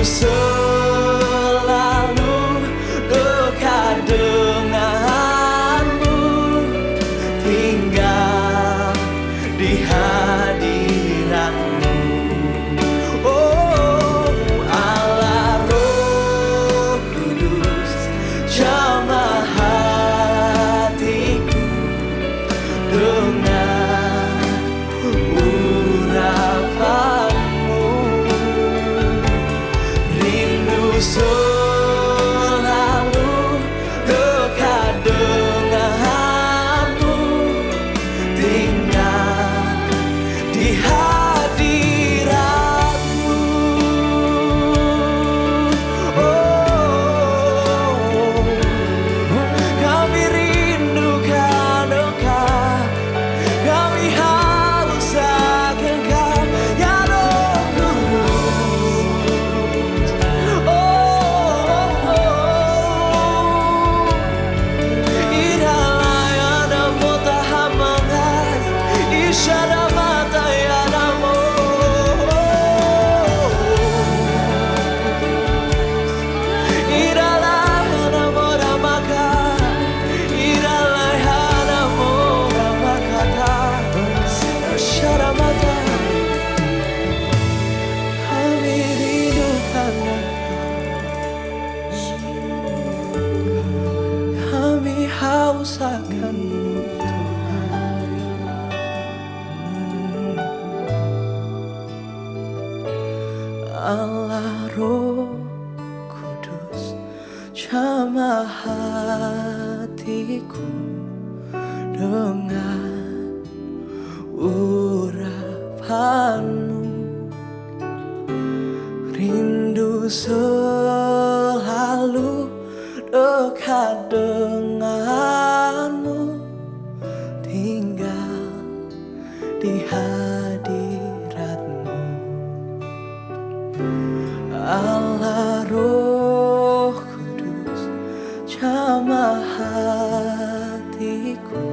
selalu dekat denganmu, tinggal di hadiratmu. Oh Allah Roh Kudus, jamah hatiku dengan urapanmu. Rindu selalu dekat denganmu, tinggal di hadiratmu. Oh, kami rindukan Engkau, kami haus akan Engkau, ya Roh Kudus. Idalah ya namo tahamangat, isyara mata ya namo. Idalah ya namo ramaka, idalah ya namo ramakata, isyara mata. Kami rindukan kami haus akan-Mu Tuhan. Allah Roh Kudus, jamah hatiku dengan urapan-Mu. Rindu selalu dekat denganmu, tinggal di hadiratmu. Allah Roh Kudus, jamah hatiku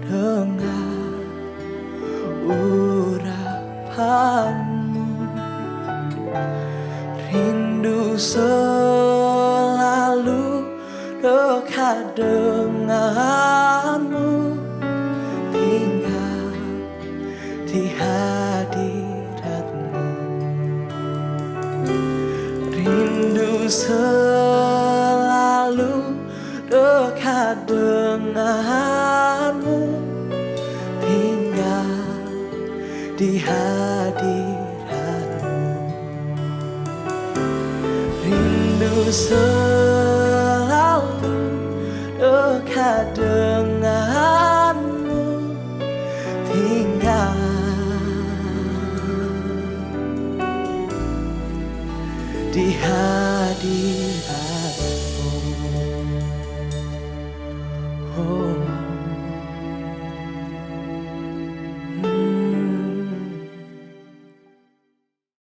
dengan urapanmu. Rindu selalu dekat denganmu, tinggal di hadiratmu. Rindu selalu dekat denganmu, tinggal di hadiratmu. Rindu selalu dekat denganmu, tinggal di hadiratmu. Oh.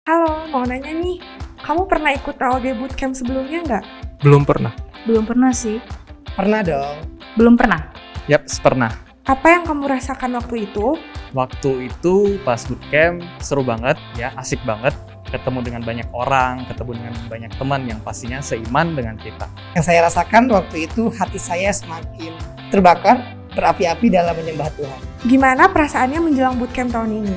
Halo, mau nanya nih, kamu pernah ikut AOG Bootcamp sebelumnya nggak? Belum pernah. Belum pernah sih. Pernah dong. Belum pernah. Yap, pernah. Apa yang kamu rasakan waktu itu? Waktu itu pas bootcamp seru banget, ya asik banget. Ketemu dengan banyak orang, ketemu dengan banyak teman yang pastinya seiman dengan kita. Yang saya rasakan waktu itu hati saya semakin terbakar, berapi-api dalam menyembah Tuhan. Gimana perasaannya menjelang bootcamp tahun ini?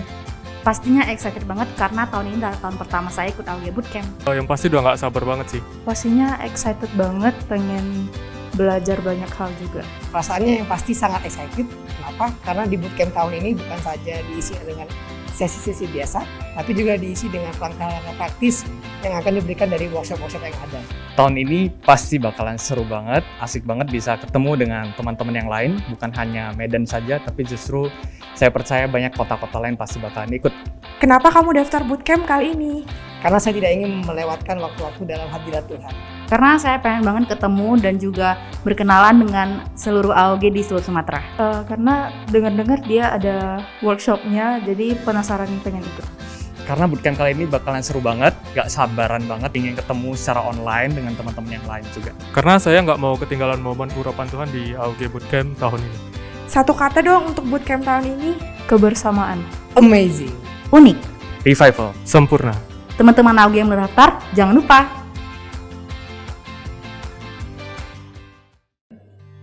Pastinya excited banget karena tahun ini adalah tahun pertama saya ikut AOG Bootcamp. Yang pasti udah nggak sabar banget sih. Pastinya excited banget, pengen belajar banyak hal juga. Perasaannya yang pasti sangat excited. Kenapa? Karena di bootcamp tahun ini bukan saja diisi dengan sesi-sesi biasa, tapi juga diisi dengan langkah-langkah praktis yang akan diberikan dari workshop-workshop yang ada. Tahun ini pasti bakalan seru banget, asik banget bisa ketemu dengan teman-teman yang lain, bukan hanya Medan saja, tapi justru saya percaya banyak kota-kota lain pasti bakalan ikut. Kenapa kamu daftar bootcamp kali ini? Karena saya tidak ingin melewatkan waktu-waktu dalam hadirat Tuhan. Karena saya pengen banget ketemu dan juga berkenalan dengan seluruh AOG di seluruh Sumatera. Karena dengar-dengar dia ada workshopnya, jadi penasaran pengen ikut. Karena bootcamp kali ini bakalan seru banget, gak sabaran banget ingin ketemu secara online dengan teman-teman yang lain juga. Karena saya nggak mau ketinggalan momen urapan Tuhan di AOG Bootcamp tahun ini. Satu kata dong untuk bootcamp tahun ini. Kebersamaan. Amazing. Unik. Revival. Sempurna. Teman-teman AUG yang mendaftar, jangan lupa.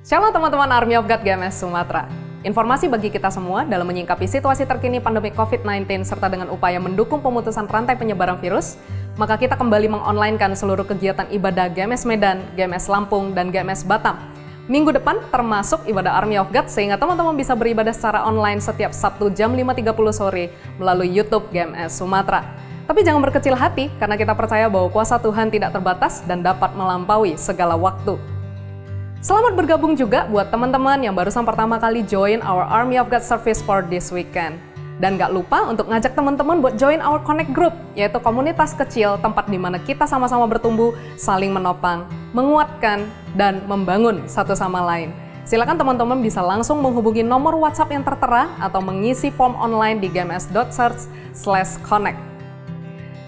Shalom teman-teman Army of God GMS Sumatera. Informasi bagi kita semua dalam menyingkapi situasi terkini pandemi COVID-19 serta dengan upaya mendukung pemutusan rantai penyebaran virus, maka kita kembali mengonlinekan seluruh kegiatan ibadah GMS Medan, GMS Lampung, dan GMS Batam. Minggu depan termasuk ibadah Army of God sehingga teman-teman bisa beribadah secara online setiap Sabtu jam 5.30 sore melalui YouTube GMS Sumatera. Tapi jangan berkecil hati karena kita percaya bahwa kuasa Tuhan tidak terbatas dan dapat melampaui segala waktu. Selamat bergabung juga buat teman-teman yang barusan pertama kali join our Army of God service for this weekend. Dan gak lupa untuk ngajak teman-teman buat join our Connect Group, yaitu komunitas kecil tempat di mana kita sama-sama bertumbuh, saling menopang, menguatkan, dan membangun satu sama lain. Silakan teman-teman bisa langsung menghubungi nomor WhatsApp yang tertera atau mengisi form online di gms.church/connect.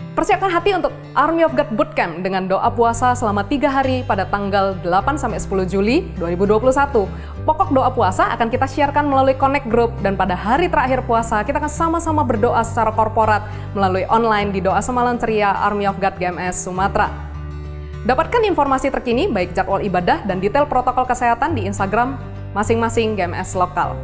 Persiapkan hati untuk Army of God Bootcamp dengan doa puasa selama 3 hari pada tanggal 8-10 Juli 2021. Pokok doa puasa akan kita siarkan melalui Connect Group dan pada hari terakhir puasa kita akan sama-sama berdoa secara korporat melalui online di Doa Semalam Ceria Army of God GMS Sumatera. Dapatkan informasi terkini baik jadwal ibadah dan detail protokol kesehatan di Instagram masing-masing GMS lokal.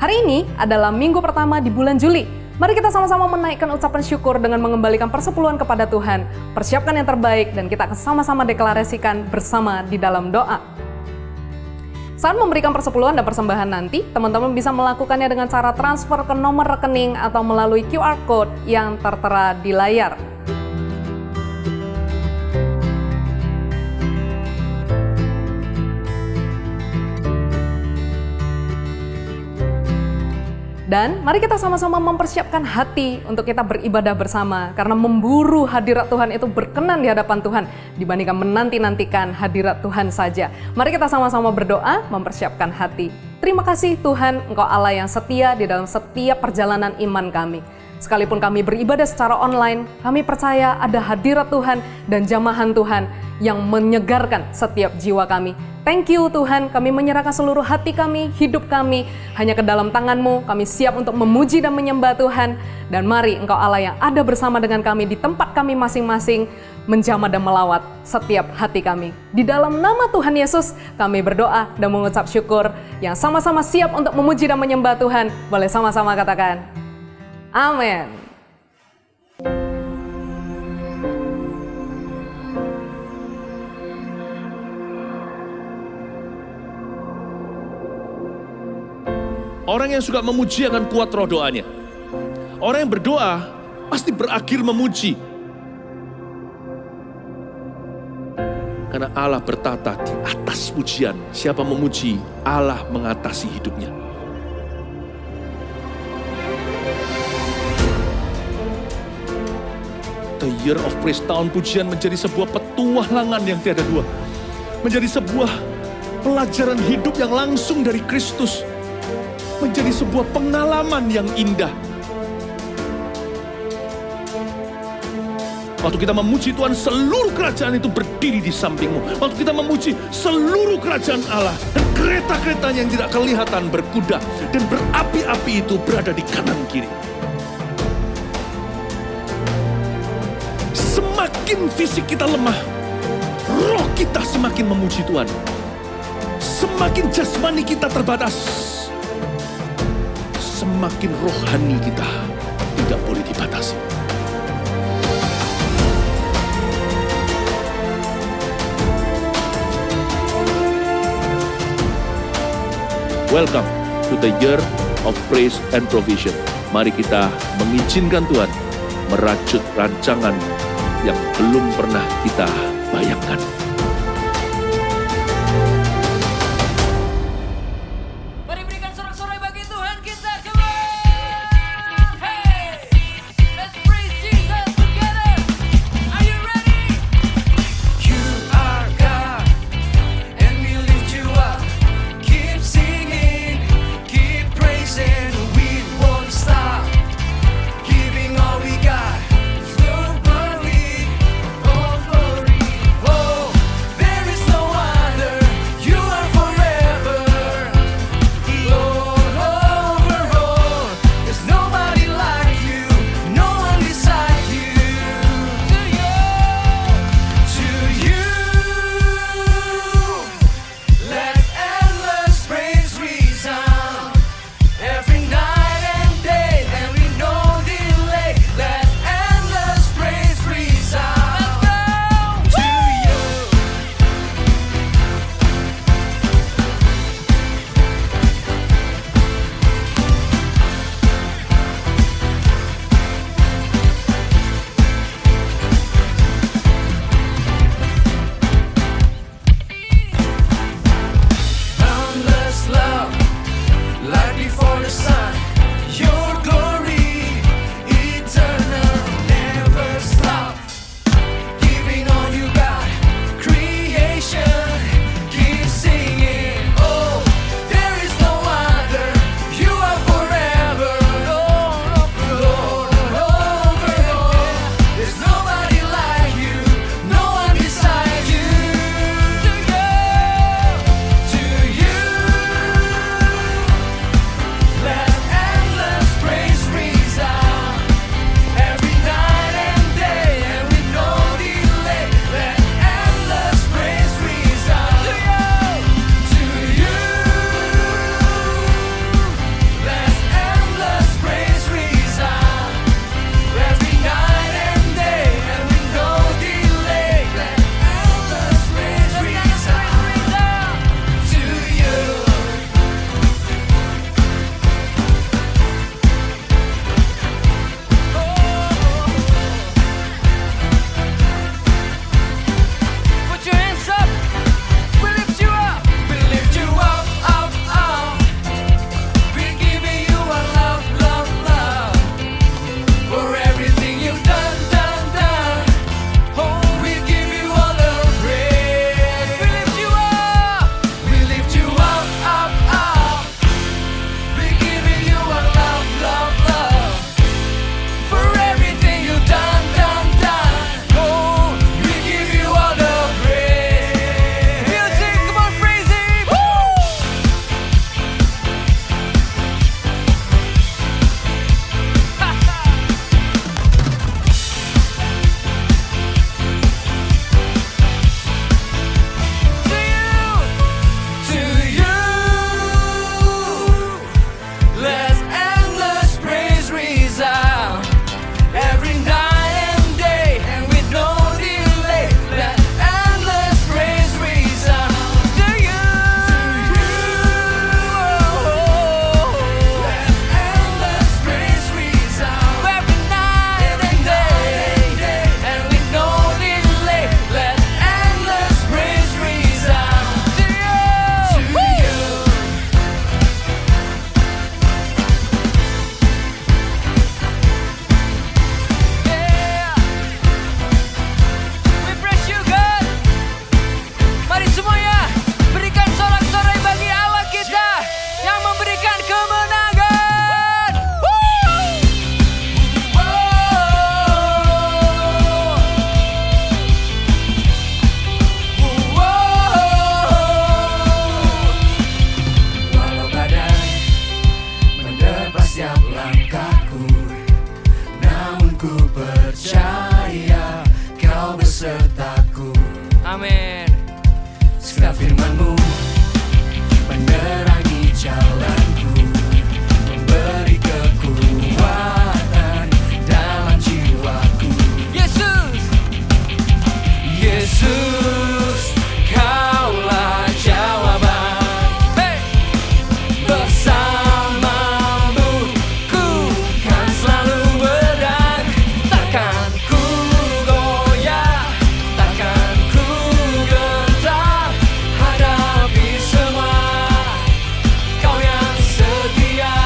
Hari ini adalah minggu pertama di bulan Juli. Mari kita sama-sama menaikkan ucapan syukur dengan mengembalikan persepuluhan kepada Tuhan. Persiapkan yang terbaik dan kita akan sama-sama deklarasikan bersama di dalam doa. Saat memberikan persepuluhan dan persembahan nanti, teman-teman bisa melakukannya dengan cara transfer ke nomor rekening atau melalui QR Code yang tertera di layar. Dan mari kita sama-sama mempersiapkan hati untuk kita beribadah bersama karena memburu hadirat Tuhan itu berkenan di hadapan Tuhan dibandingkan menanti-nantikan hadirat Tuhan saja. Mari kita sama-sama berdoa, mempersiapkan hati. Terima kasih Tuhan, Engkau Allah yang setia di dalam setiap perjalanan iman kami. Sekalipun kami beribadah secara online, kami percaya ada hadirat Tuhan dan jamahan Tuhan yang menyegarkan setiap jiwa kami. Thank you Tuhan, kami menyerahkan seluruh hati kami, hidup kami, hanya ke dalam tangan-Mu. Kami siap untuk memuji dan menyembah Tuhan. Dan mari Engkau Allah yang ada bersama dengan kami di tempat kami masing-masing, menjamah dan melawat setiap hati kami. Di dalam nama Tuhan Yesus, kami berdoa dan mengucap syukur yang sama-sama siap untuk memuji dan menyembah Tuhan. Boleh sama-sama katakan, amin. Orang yang suka memuji akan kuat roh doanya. Orang yang berdoa pasti berakhir memuji. Karena Allah bertata di atas pujian. Siapa memuji, Allah mengatasi hidupnya. The Year of Praise, tahun pujian menjadi sebuah petualangan yang tiada dua. Menjadi sebuah pelajaran hidup yang langsung dari Kristus. Menjadi sebuah pengalaman yang indah. Waktu kita memuji Tuhan, seluruh kerajaan itu berdiri di sampingmu. Waktu kita memuji, seluruh kerajaan Allah dan kereta-keretanya yang tidak kelihatan berkuda dan berapi-api itu berada di kanan kiri. Semakin fisik kita lemah, roh kita semakin memuji Tuhan. Semakin jasmani kita terbatas, semakin rohani kita tidak boleh dibatasi. Welcome to the Year of Praise and Provision. Mari kita mengizinkan Tuhan merajut rancangan yang belum pernah kita bayangkan. percaya Kau besertaku. Amin. Segala firman-Mu menerangi jalanku, memberi kekuatan dalam jiwaku. Yesus, Yesus, Kaulah jawaban. Hey! Bersamamu ku kan selalu berang. Takkan ku goyah, takkan ku gentar hadapi semua. Kau yang setia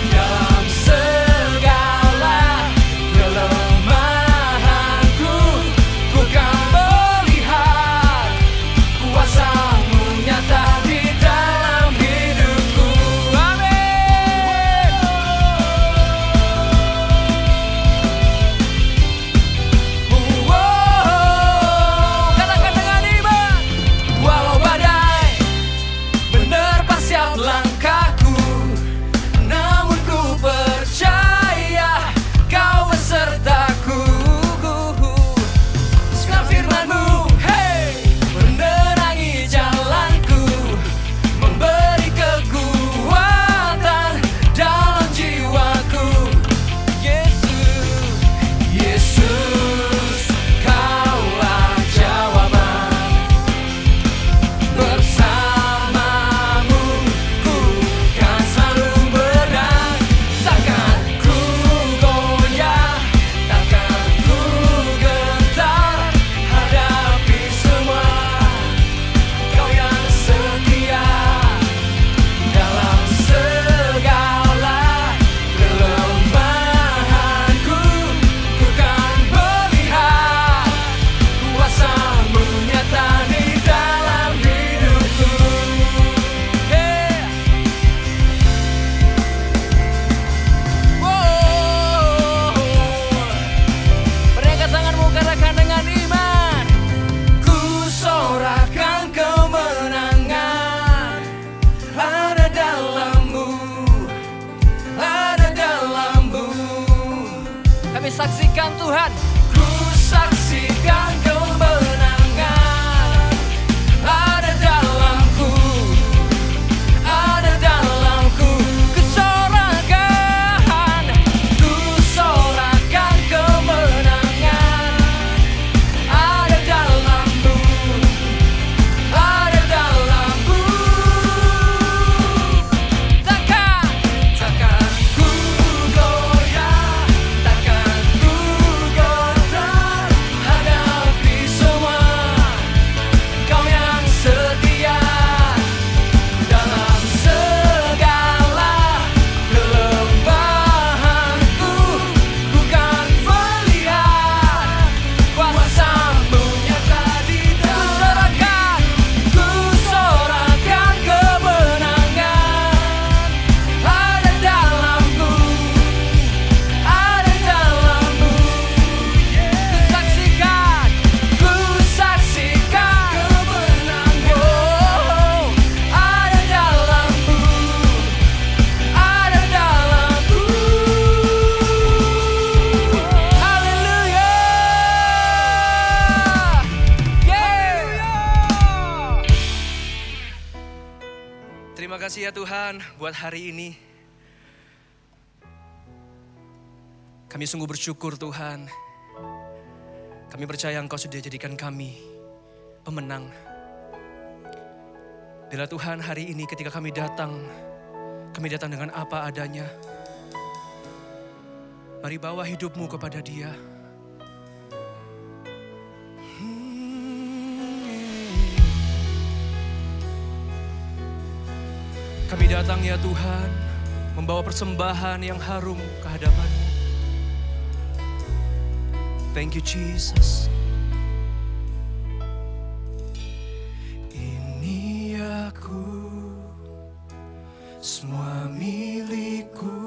dalam segala kelemahanku. Ku kan melihat kuasa-Mu nyata di dalam hidupku. Amin. Katakan dengan iman. Walau badai menerpa setiap langkahku, namun ku percaya Kau besertaku. Segala firman-Mu, hey, menerangi jalanku, memberi kekuatan dalam jiwaku. Yesus, Yesus, Kaulah jawaban. Bersamamu ku kan selalu berang. Takkan ku goyah, takkan ku gentar hadapi semua. Kau yang setia dalam segala kelemahanku. Ku kan melihat kuasa-Mu nyata di dalam hidupku. Hey. Wow. Berikan tanganmu, katakan dengan iman. Ku sorakan kemenangan ada dalam-Mu, ada dalam-Mu. Kami saksikan Tuhan. Ku saksikan kemenangan ada dalamku, ada dalamku. Ku sorakan kemenangan ada dalam-Mu, ada dalamku. Takkan ku goyah, takkan ku gentar hadapi semua. Kau yang setia dalam segala kelemahanku. Ku kan melihat kuasa-Mu nyata di dalam. Ku sorakan kemenangan ada dalam-Mu, ada dalam-Mu. Ku saksikan kemenangan ada dalam-Mu, ada dalam-Mu. Haleluya. Terima kasih ya Tuhan buat hari ini. Kami sungguh bersyukur Tuhan. Kami percaya Engkau sudah jadikan kami pemenang. Bila Tuhan hari ini ketika kami datang dengan apa adanya. Mari bawa hidupmu kepada Dia. Kami datang ya Tuhan, membawa persembahan yang harum ke hadapan-Mu. Thank you Jesus. Ini aku, semua milikku,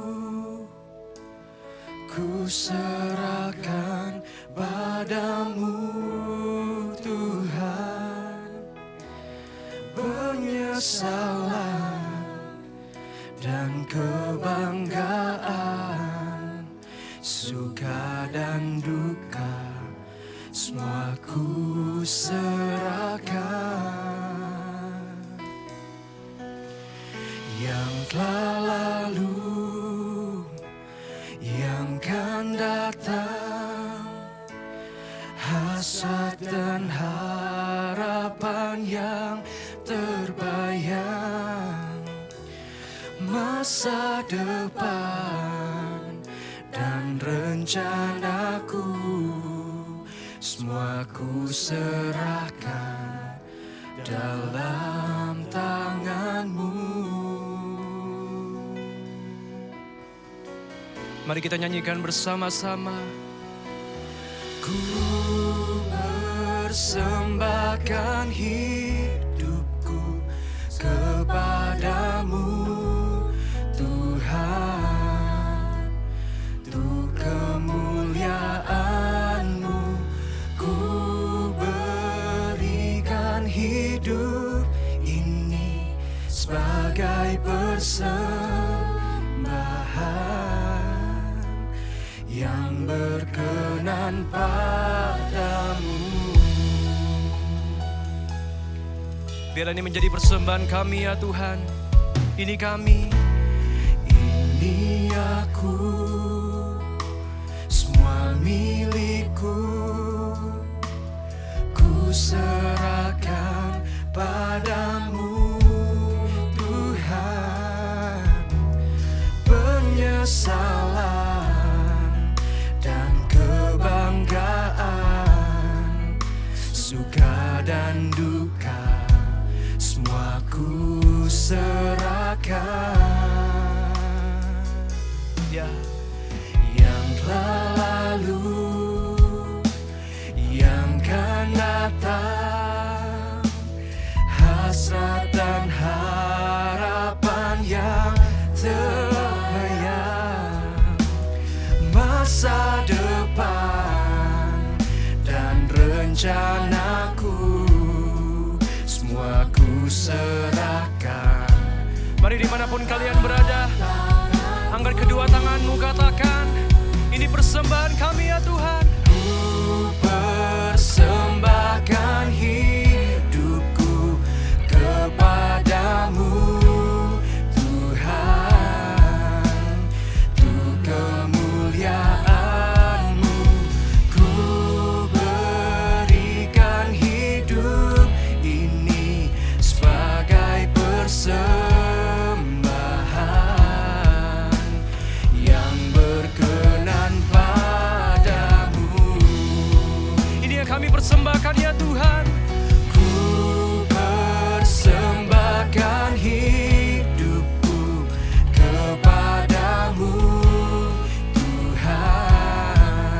ku serahkan padamu Tuhan. Penyesalan dan kebanggaan suka dan duka, semua ku serahkan. Yang telah lalu, yang kan datang, hasrat dan harapan yang terbayang, masa depan dan rencanaku, semua ku serahkan dalam tanganmu. Mari kita nyanyikan bersama-sama. Ku persembahkan hidupku kepadamu, Tuhan, untuk kemuliaan-Mu. Ku berikan hidup ini sebagai persembahan yang berkenan padamu. Biarlah ini menjadi persembahan kami ya Tuhan. Ini kami, ini aku, semua milikku, ku serahkan padamu Tuhan. Penyesalan dan kebanggaan, suka dan duka, semua ku serahkan. Ya, yang telah lalu, yang kan datang, hasrat dan harapan yang terbayang, masa depan dan rencanaku, semua ku serahkan. Mari dimanapun kalian berada, angkat kedua tanganmu, katakan, ini persembahan kami ya Tuhan. Ku persembahkan hidupku kepadamu Tuhan, untuk kemuliaan-Mu. Ku berikan hidup ini sebagai persembahan yang berkenan padamu. Ini yang kami persembahkan ya Tuhan. Ku persembahkan hidupku kepadamu Tuhan,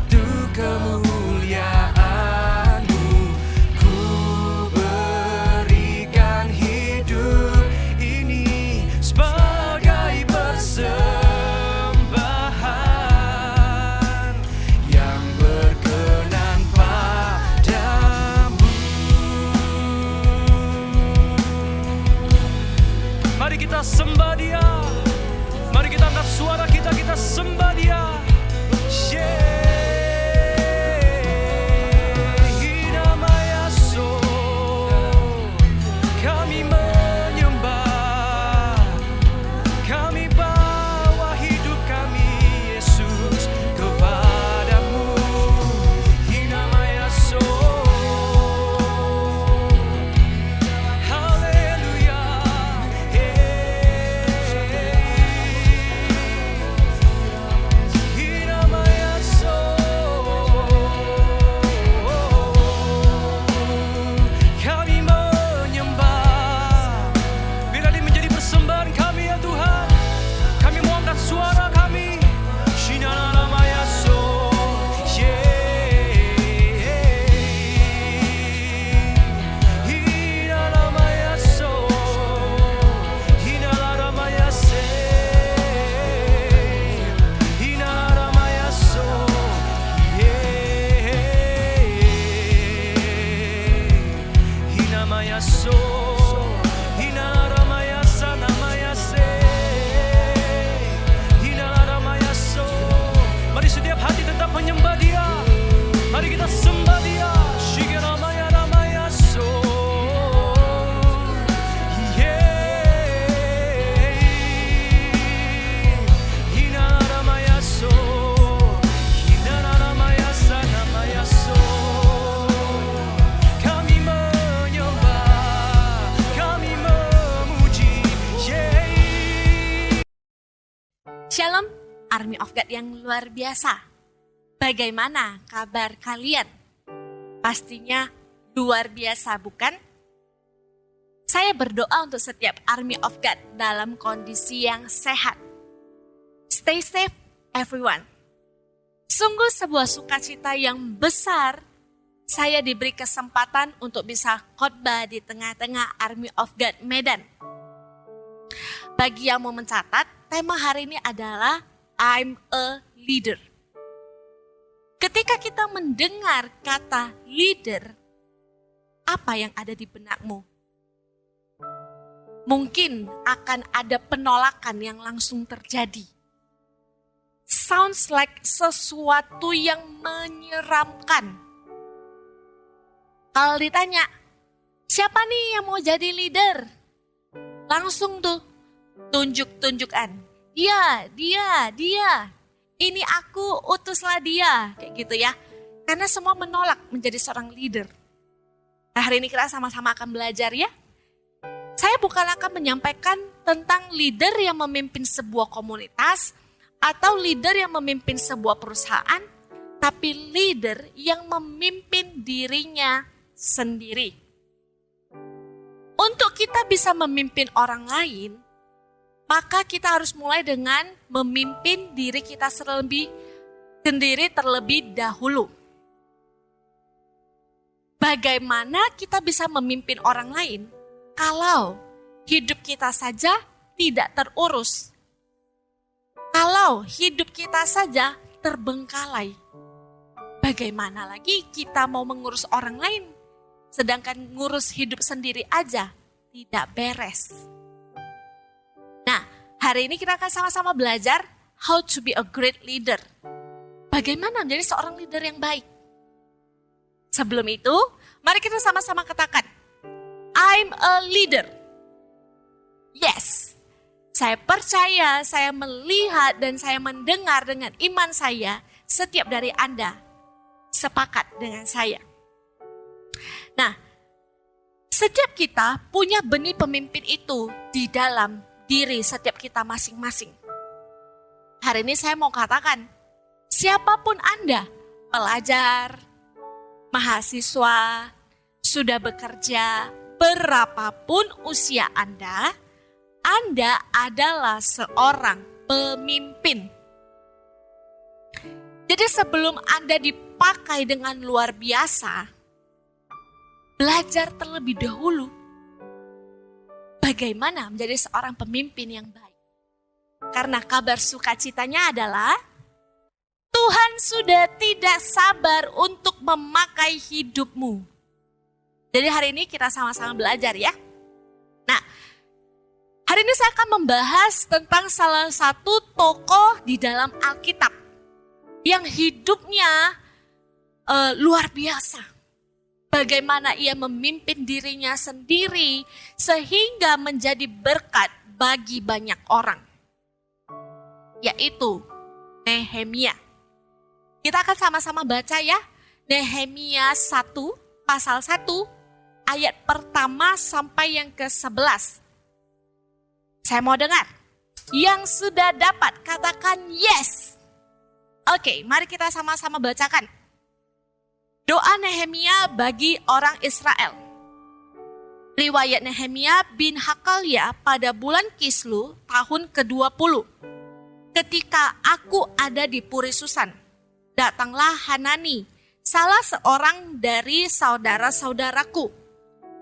untuk kemuliaan-Mu. Ku berikan hidup ini sebagai persembahan yang berkenan padamu. God yang luar biasa. Bagaimana kabar kalian? Pastinya luar biasa, bukan? Saya berdoa untuk setiap Army of God dalam kondisi yang sehat. Stay safe, everyone. Sungguh sebuah sukacita yang besar saya diberi kesempatan untuk bisa khotbah di tengah-tengah Army of God Medan. Bagi yang mau mencatat, tema hari ini adalah I'm a leader. Ketika kita mendengar kata leader, apa yang ada di benakmu? Mungkin akan ada penolakan yang langsung terjadi. Sounds like sesuatu yang menyeramkan. Kalau ditanya, siapa nih yang mau jadi leader? Langsung tuh, tunjuk-tunjukan. Dia. Ini aku, utuslah dia. Kayak gitu ya. Karena semua menolak menjadi seorang leader. Nah, hari ini kita sama-sama akan belajar ya. Saya bukan akan menyampaikan tentang leader yang memimpin sebuah komunitas atau leader yang memimpin sebuah perusahaan, tapi leader yang memimpin dirinya sendiri. Untuk kita bisa memimpin orang lain, maka kita harus mulai dengan memimpin diri kita sendiri terlebih dahulu. Bagaimana kita bisa memimpin orang lain kalau hidup kita saja tidak terurus? Kalau hidup kita saja terbengkalai, bagaimana lagi kita mau mengurus orang lain? Sedangkan ngurus hidup sendiri aja tidak beres. Nah, hari ini kita akan sama-sama belajar how to be a great leader. Bagaimana menjadi seorang leader yang baik? Sebelum itu, mari kita sama-sama katakan, I'm a leader. Yes, saya percaya, saya melihat dan saya mendengar dengan iman saya, setiap dari Anda sepakat dengan saya. Nah, setiap kita punya benih pemimpin itu di dalam diri setiap kita masing-masing. Hari ini saya mau katakan, siapapun Anda, pelajar, mahasiswa, sudah bekerja, berapapun usia Anda adalah seorang pemimpin. Jadi sebelum Anda dipakai dengan luar biasa, belajar terlebih dahulu bagaimana menjadi seorang pemimpin yang baik. Karena kabar sukacitanya adalah Tuhan sudah tidak sabar untuk memakai hidupmu. Jadi hari ini kita sama-sama belajar ya. Nah, hari ini saya akan membahas tentang salah satu tokoh di dalam Alkitab yang hidupnya luar biasa. Bagaimana ia memimpin dirinya sendiri sehingga menjadi berkat bagi banyak orang. Yaitu Nehemia. Kita akan sama-sama baca ya. Nehemia 1 pasal 1 ayat pertama sampai yang ke-11. Saya mau dengar. Yang sudah dapat katakan yes. Oke, mari kita sama-sama bacakan. Doa Nehemia bagi orang Israel. Riwayat Nehemia bin Hakalia pada bulan Kislu tahun ke-20. Ketika aku ada di Puri Susan, datanglah Hanani, salah seorang dari saudara-saudaraku,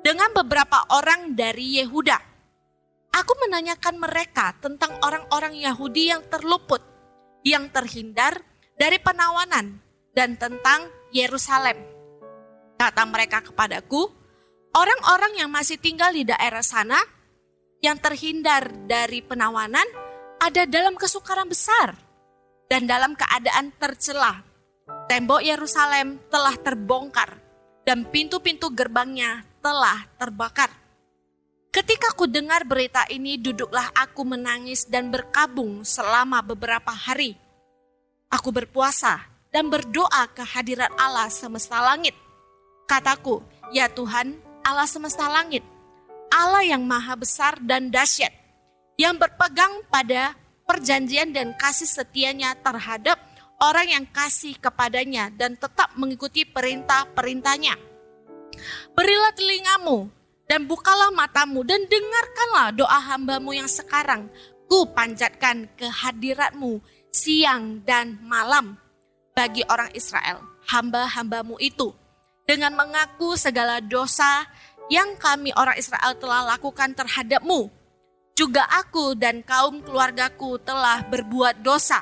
dengan beberapa orang dari Yehuda. Aku menanyakan mereka tentang orang-orang Yahudi yang terluput, yang terhindar dari penawanan, dan tentang Yerusalem. Kata mereka kepadaku, orang-orang yang masih tinggal di daerah sana, yang terhindar dari penawanan, ada dalam kesukaran besar dan dalam keadaan tercela. Tembok Yerusalem telah terbongkar dan pintu-pintu gerbangnya telah terbakar. Ketika ku dengar berita ini, duduklah aku menangis dan berkabung selama beberapa hari. Aku berpuasa dan berdoa ke hadirat Allah semesta langit. Kataku, ya Tuhan, Allah semesta langit, Allah yang maha besar dan dahsyat, yang berpegang pada perjanjian dan kasih setianya terhadap orang yang kasih kepadanya dan tetap mengikuti perintah-perintahnya. Berilah telingamu dan bukalah matamu dan dengarkanlah doa hambamu yang sekarang ku panjatkan ke hadiratmu siang dan malam bagi orang Israel, hamba-hambamu itu, dengan mengaku segala dosa yang kami orang Israel telah lakukan terhadapmu. Juga aku dan kaum keluargaku telah berbuat dosa.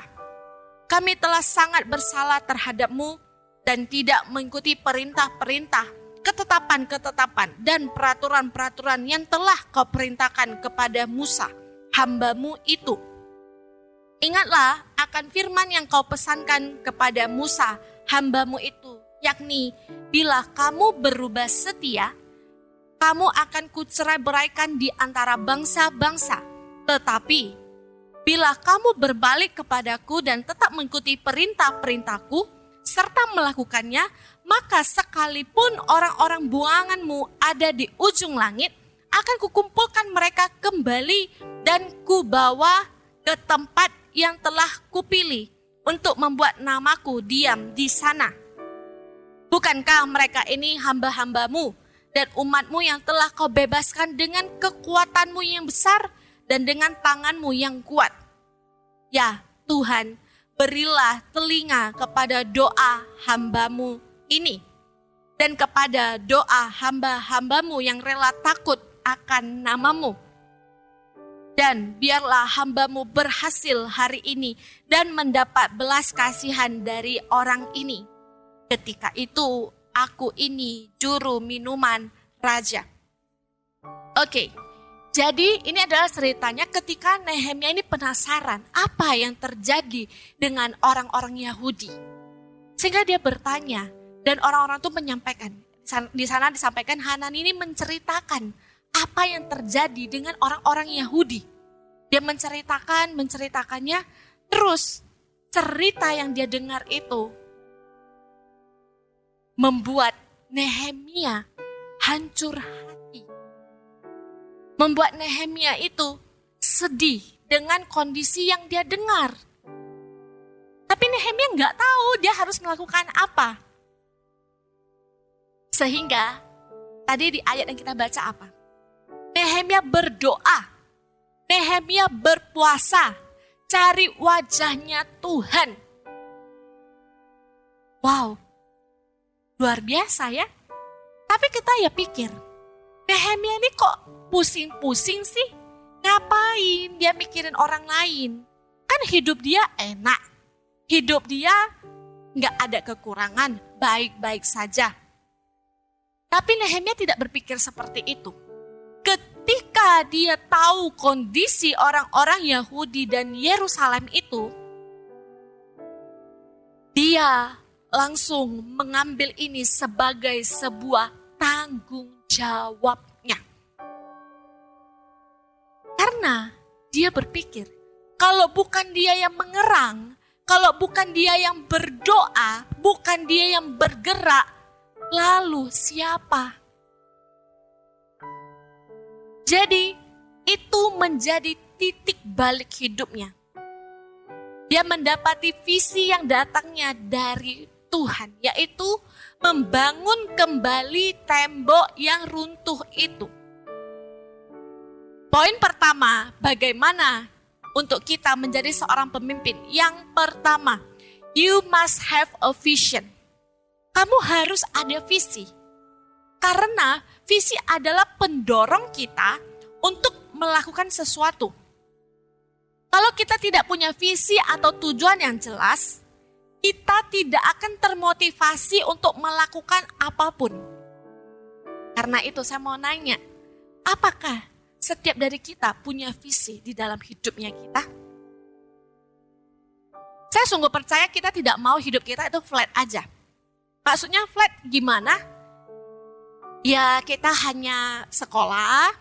Kami telah sangat bersalah terhadapmu dan tidak mengikuti perintah-perintah, ketetapan-ketetapan dan peraturan-peraturan yang telah kau perintahkan kepada Musa, hambamu itu. Ingatlah akan firman yang kau pesankan kepada Musa, hambamu itu, yakni bila kamu berubah setia, kamu akan kucerai-beraikan di antara bangsa-bangsa. Tetapi bila kamu berbalik kepadaku dan tetap mengikuti perintah-perintahku serta melakukannya, maka sekalipun orang-orang buanganmu ada di ujung langit, akan kukumpulkan mereka kembali dan kubawa ke tempat yang telah kupilih untuk membuat namaku diam di sana. Bukankah mereka ini hamba-hambamu dan umatmu yang telah kau bebaskan dengan kekuatanmu yang besar dan dengan tanganmu yang kuat? Ya Tuhan, berilah telinga kepada doa hambamu ini dan kepada doa hamba-hambamu yang rela takut akan namamu. Dan biarlah hambamu berhasil hari ini dan mendapat belas kasihan dari orang ini. Ketika itu aku ini juru minuman raja. Oke. Jadi ini adalah ceritanya ketika Nehemia ini penasaran apa yang terjadi dengan orang-orang Yahudi. Sehingga dia bertanya dan orang-orang itu menyampaikan. Di sana disampaikan Hanani ini menceritakan apa yang terjadi dengan orang-orang Yahudi. Dia menceritakannya, terus cerita yang dia dengar itu membuat Nehemia hancur hati. Membuat Nehemia itu sedih dengan kondisi yang dia dengar. Tapi Nehemia nggak tahu dia harus melakukan apa. Sehingga tadi di ayat yang kita baca apa? Nehemia berdoa. Nehemia berpuasa. Cari wajahnya Tuhan. Wow, luar biasa ya. Tapi kita ya pikir, Nehemia ini kok pusing-pusing sih? Ngapain dia mikirin orang lain? Kan hidup dia enak. Hidup dia nggak ada kekurangan, baik-baik saja. Tapi Nehemia tidak berpikir seperti itu. Ketika dia tahu kondisi orang-orang Yahudi dan Yerusalem itu, dia langsung mengambil ini sebagai sebuah tanggung jawabnya. Karena dia berpikir, kalau bukan dia yang mengerang, kalau bukan dia yang berdoa, bukan dia yang bergerak, lalu siapa? Jadi itu menjadi titik balik hidupnya. Dia mendapati visi yang datangnya dari Tuhan, yaitu membangun kembali tembok yang runtuh itu. Poin pertama, bagaimana untuk kita menjadi seorang pemimpin? Yang pertama, you must have a vision. Kamu harus ada visi. Karena visi adalah pendorong kita untuk melakukan sesuatu. Kalau kita tidak punya visi atau tujuan yang jelas, kita tidak akan termotivasi untuk melakukan apapun. Karena itu saya mau nanya, apakah setiap dari kita punya visi di dalam hidupnya kita? Saya sungguh percaya kita tidak mau hidup kita itu flat aja. Maksudnya flat gimana? Ya kita hanya sekolah,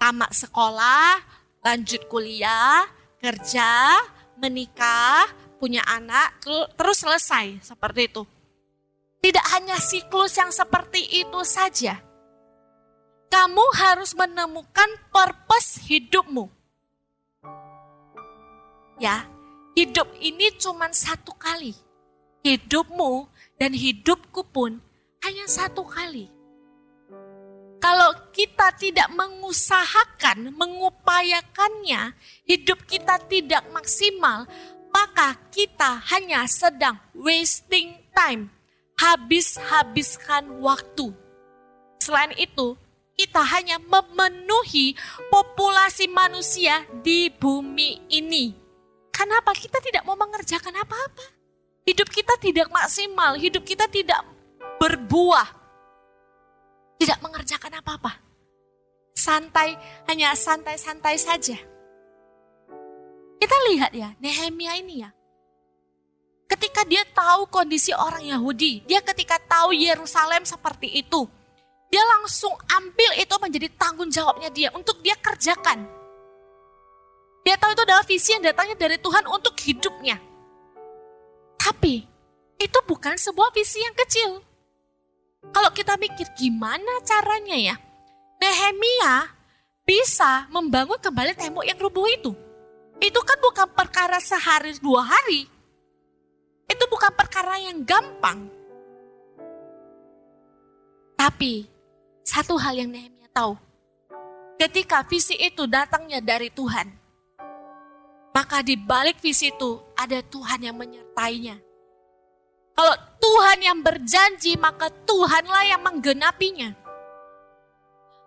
tamat sekolah, lanjut kuliah, kerja, menikah, punya anak, terus selesai seperti itu. Tidak hanya siklus yang seperti itu saja. Kamu harus menemukan purpose hidupmu. ya, hidup ini cuma satu kali. Hidupmu dan hidupku pun hanya satu kali. Kalau kita tidak mengusahakan, mengupayakannya, hidup kita tidak maksimal, maka kita hanya sedang wasting time, habis-habiskan waktu. Selain itu, kita hanya memenuhi populasi manusia di bumi ini. Kenapa? Kita tidak mau mengerjakan apa-apa. Hidup kita tidak maksimal, hidup kita tidak berbuah. Tidak mengerjakan apa-apa. Santai, hanya santai-santai saja. Kita lihat ya, Nehemia ini ya. Ketika dia tahu kondisi orang Yahudi, dia ketika tahu Yerusalem seperti itu, dia langsung ambil itu menjadi tanggung jawabnya dia untuk dia kerjakan. Dia tahu itu adalah visi yang datangnya dari Tuhan untuk hidupnya. Tapi itu bukan sebuah visi yang kecil. Kalau kita mikir gimana caranya ya, Nehemia bisa membangun kembali tembok yang rubuh itu. Itu kan bukan perkara sehari 2 hari. Itu bukan perkara yang gampang. Tapi satu hal yang Nehemia tahu, ketika visi itu datangnya dari Tuhan, maka di balik visi itu ada Tuhan yang menyertainya. Kalau Tuhan yang berjanji, maka Tuhanlah yang menggenapinya.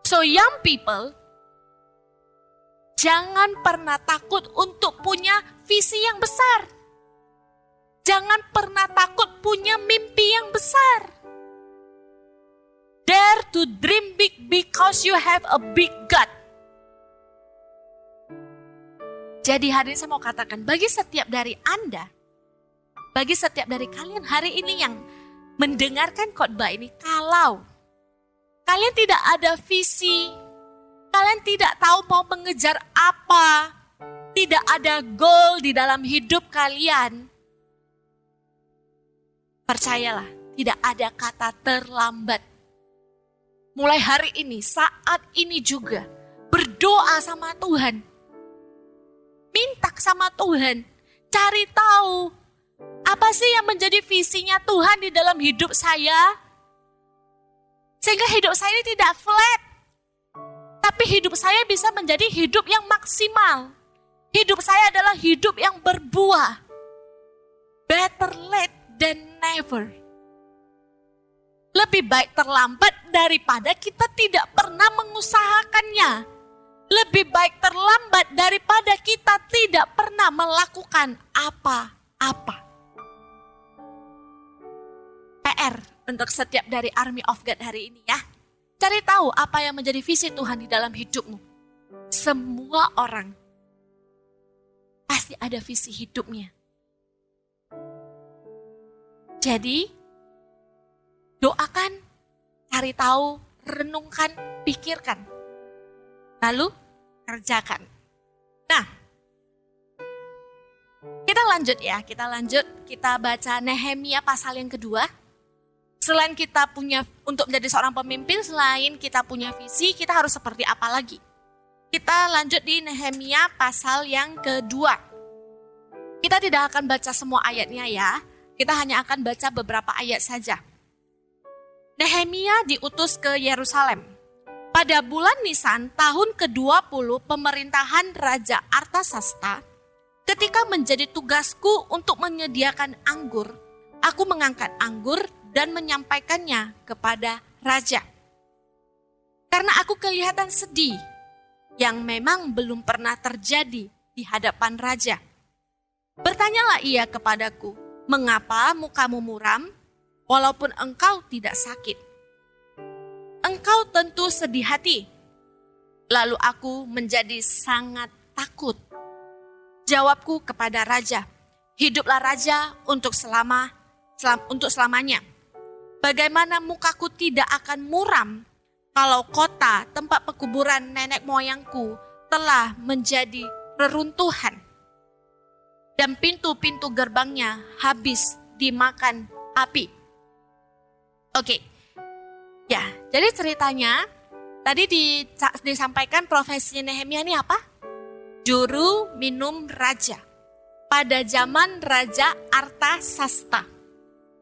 So young people, jangan pernah takut untuk punya visi yang besar. Jangan pernah takut punya mimpi yang besar. Dare to dream big because you have a big God. Jadi hari ini saya mau katakan, bagi setiap dari Anda, bagi setiap dari kalian hari ini yang mendengarkan khotbah ini, kalau kalian tidak ada visi, kalian tidak tahu mau mengejar apa, tidak ada goal di dalam hidup kalian, percayalah, tidak ada kata terlambat. Mulai hari ini, saat ini juga, berdoa sama Tuhan. Minta sama Tuhan, cari tahu apa sih yang menjadi visinya Tuhan di dalam hidup saya. Sehingga hidup saya ini tidak flat, tapi hidup saya bisa menjadi hidup yang maksimal. Hidup saya adalah hidup yang berbuah. Better late than never. Lebih baik terlambat daripada kita tidak pernah mengusahakannya. Lebih baik terlambat daripada kita tidak pernah melakukan apa-apa. PR untuk setiap dari Army of God hari ini ya. Cari tahu apa yang menjadi visi Tuhan di dalam hidupmu. Semua orang pasti ada visi hidupnya. Jadi, doakan, cari tahu, renungkan, pikirkan. Lalu kerjakan. Nah, kita lanjut, kita baca Nehemia pasal yang kedua. Selain kita punya, untuk menjadi seorang pemimpin, selain kita punya visi, kita harus seperti apa lagi? Kita lanjut di Nehemia pasal yang kedua. Kita tidak akan baca semua ayatnya ya, kita hanya akan baca beberapa ayat saja. Nehemia diutus ke Yerusalem. Pada bulan Nisan tahun ke-20 pemerintahan Raja Artasasta, ketika menjadi tugasku untuk menyediakan anggur, aku mengangkat anggur dan menyampaikannya kepada raja. Karena aku kelihatan sedih, yang memang belum pernah terjadi di hadapan raja. Bertanyalah ia kepadaku, mengapa mukamu muram, walaupun engkau tidak sakit? Engkau tentu sedih hati. Lalu aku menjadi sangat takut. Jawabku kepada raja, hiduplah raja untuk selamanya. Bagaimana mukaku tidak akan muram kalau kota tempat pekuburan nenek moyangku telah menjadi reruntuhan dan pintu-pintu gerbangnya habis dimakan api. Oke. Ya, jadi ceritanya tadi disampaikan profesi Nehemia ini apa? Juru minum raja. pada zaman Raja Artasasta.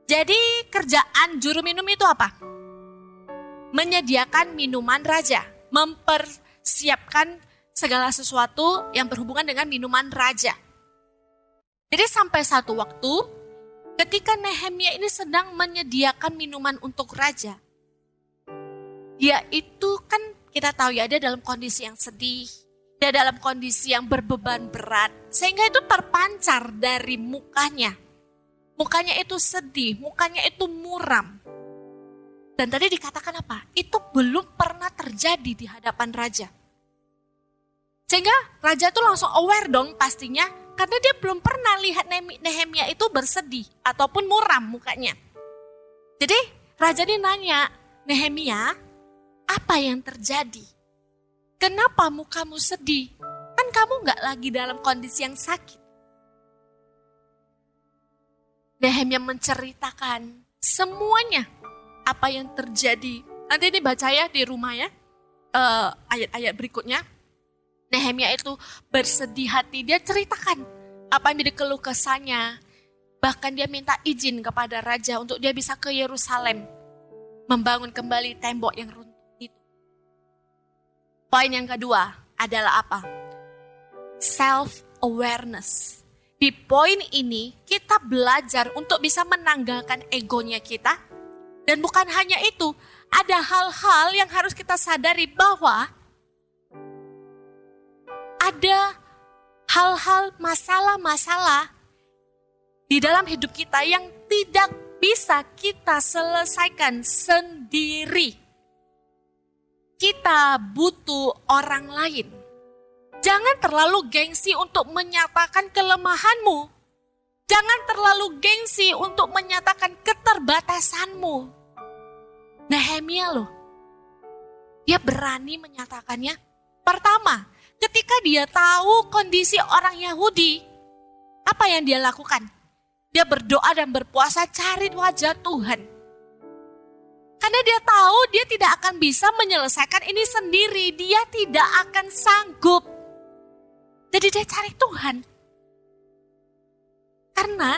Jadi kerjaan juru minum itu apa? Menyediakan minuman raja, mempersiapkan segala sesuatu yang berhubungan dengan minuman raja. Jadi sampai satu waktu ketika Nehemia ini sedang menyediakan minuman untuk raja, dia itu kan kita tahu ya, dia dalam kondisi yang sedih, dia dalam kondisi yang berbeban berat, sehingga itu terpancar dari mukanya. Mukanya itu sedih, mukanya itu muram. Dan tadi dikatakan apa? Itu belum pernah terjadi di hadapan raja. Sehingga raja tuh langsung aware dong pastinya, karena dia belum pernah lihat Nehemia itu bersedih ataupun muram mukanya. Jadi raja ini nanya, Nehemia, apa yang terjadi? Kenapa mukamu sedih? Kan kamu gak lagi dalam kondisi yang sakit. Nehemia menceritakan semuanya apa yang terjadi. Nanti dibaca ya di rumah ya, ayat-ayat berikutnya. Nehemia itu bersedih hati, dia ceritakan apa yang menjadi keluh kesahnya. Bahkan dia minta izin kepada raja untuk dia bisa ke Yerusalem, membangun kembali tembok yang runtuh itu. Poin yang kedua adalah apa? Self-awareness. Di poin ini kita belajar untuk bisa menanggalkan egonya kita. Dan bukan hanya itu, ada hal-hal yang harus kita sadari bahwa ada hal-hal masalah-masalah di dalam hidup kita yang tidak bisa kita selesaikan sendiri. Kita butuh orang lain. Jangan terlalu gengsi untuk menyatakan kelemahanmu. Jangan terlalu gengsi untuk menyatakan keterbatasanmu. Nehemia loh, dia berani menyatakannya. Pertama, ketika dia tahu kondisi orang Yahudi, apa yang dia lakukan? Dia berdoa dan berpuasa cari wajah Tuhan. Karena dia tahu dia tidak akan bisa menyelesaikan ini sendiri. Dia tidak akan sanggup. Jadi dia cari Tuhan. Karena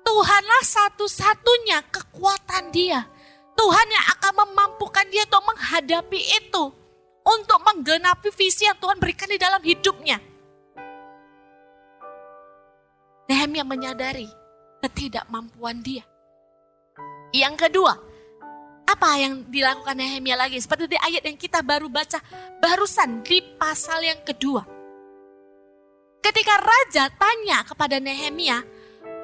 Tuhanlah satu-satunya kekuatan dia. Tuhan yang akan memampukan dia untuk menghadapi itu. Untuk menggenapi visi yang Tuhan berikan di dalam hidupnya. Nehemia menyadari ketidakmampuan dia. Yang kedua, apa yang dilakukan Nehemia lagi? Seperti di ayat yang kita baru baca barusan di pasal yang kedua. Ketika raja tanya kepada Nehemia,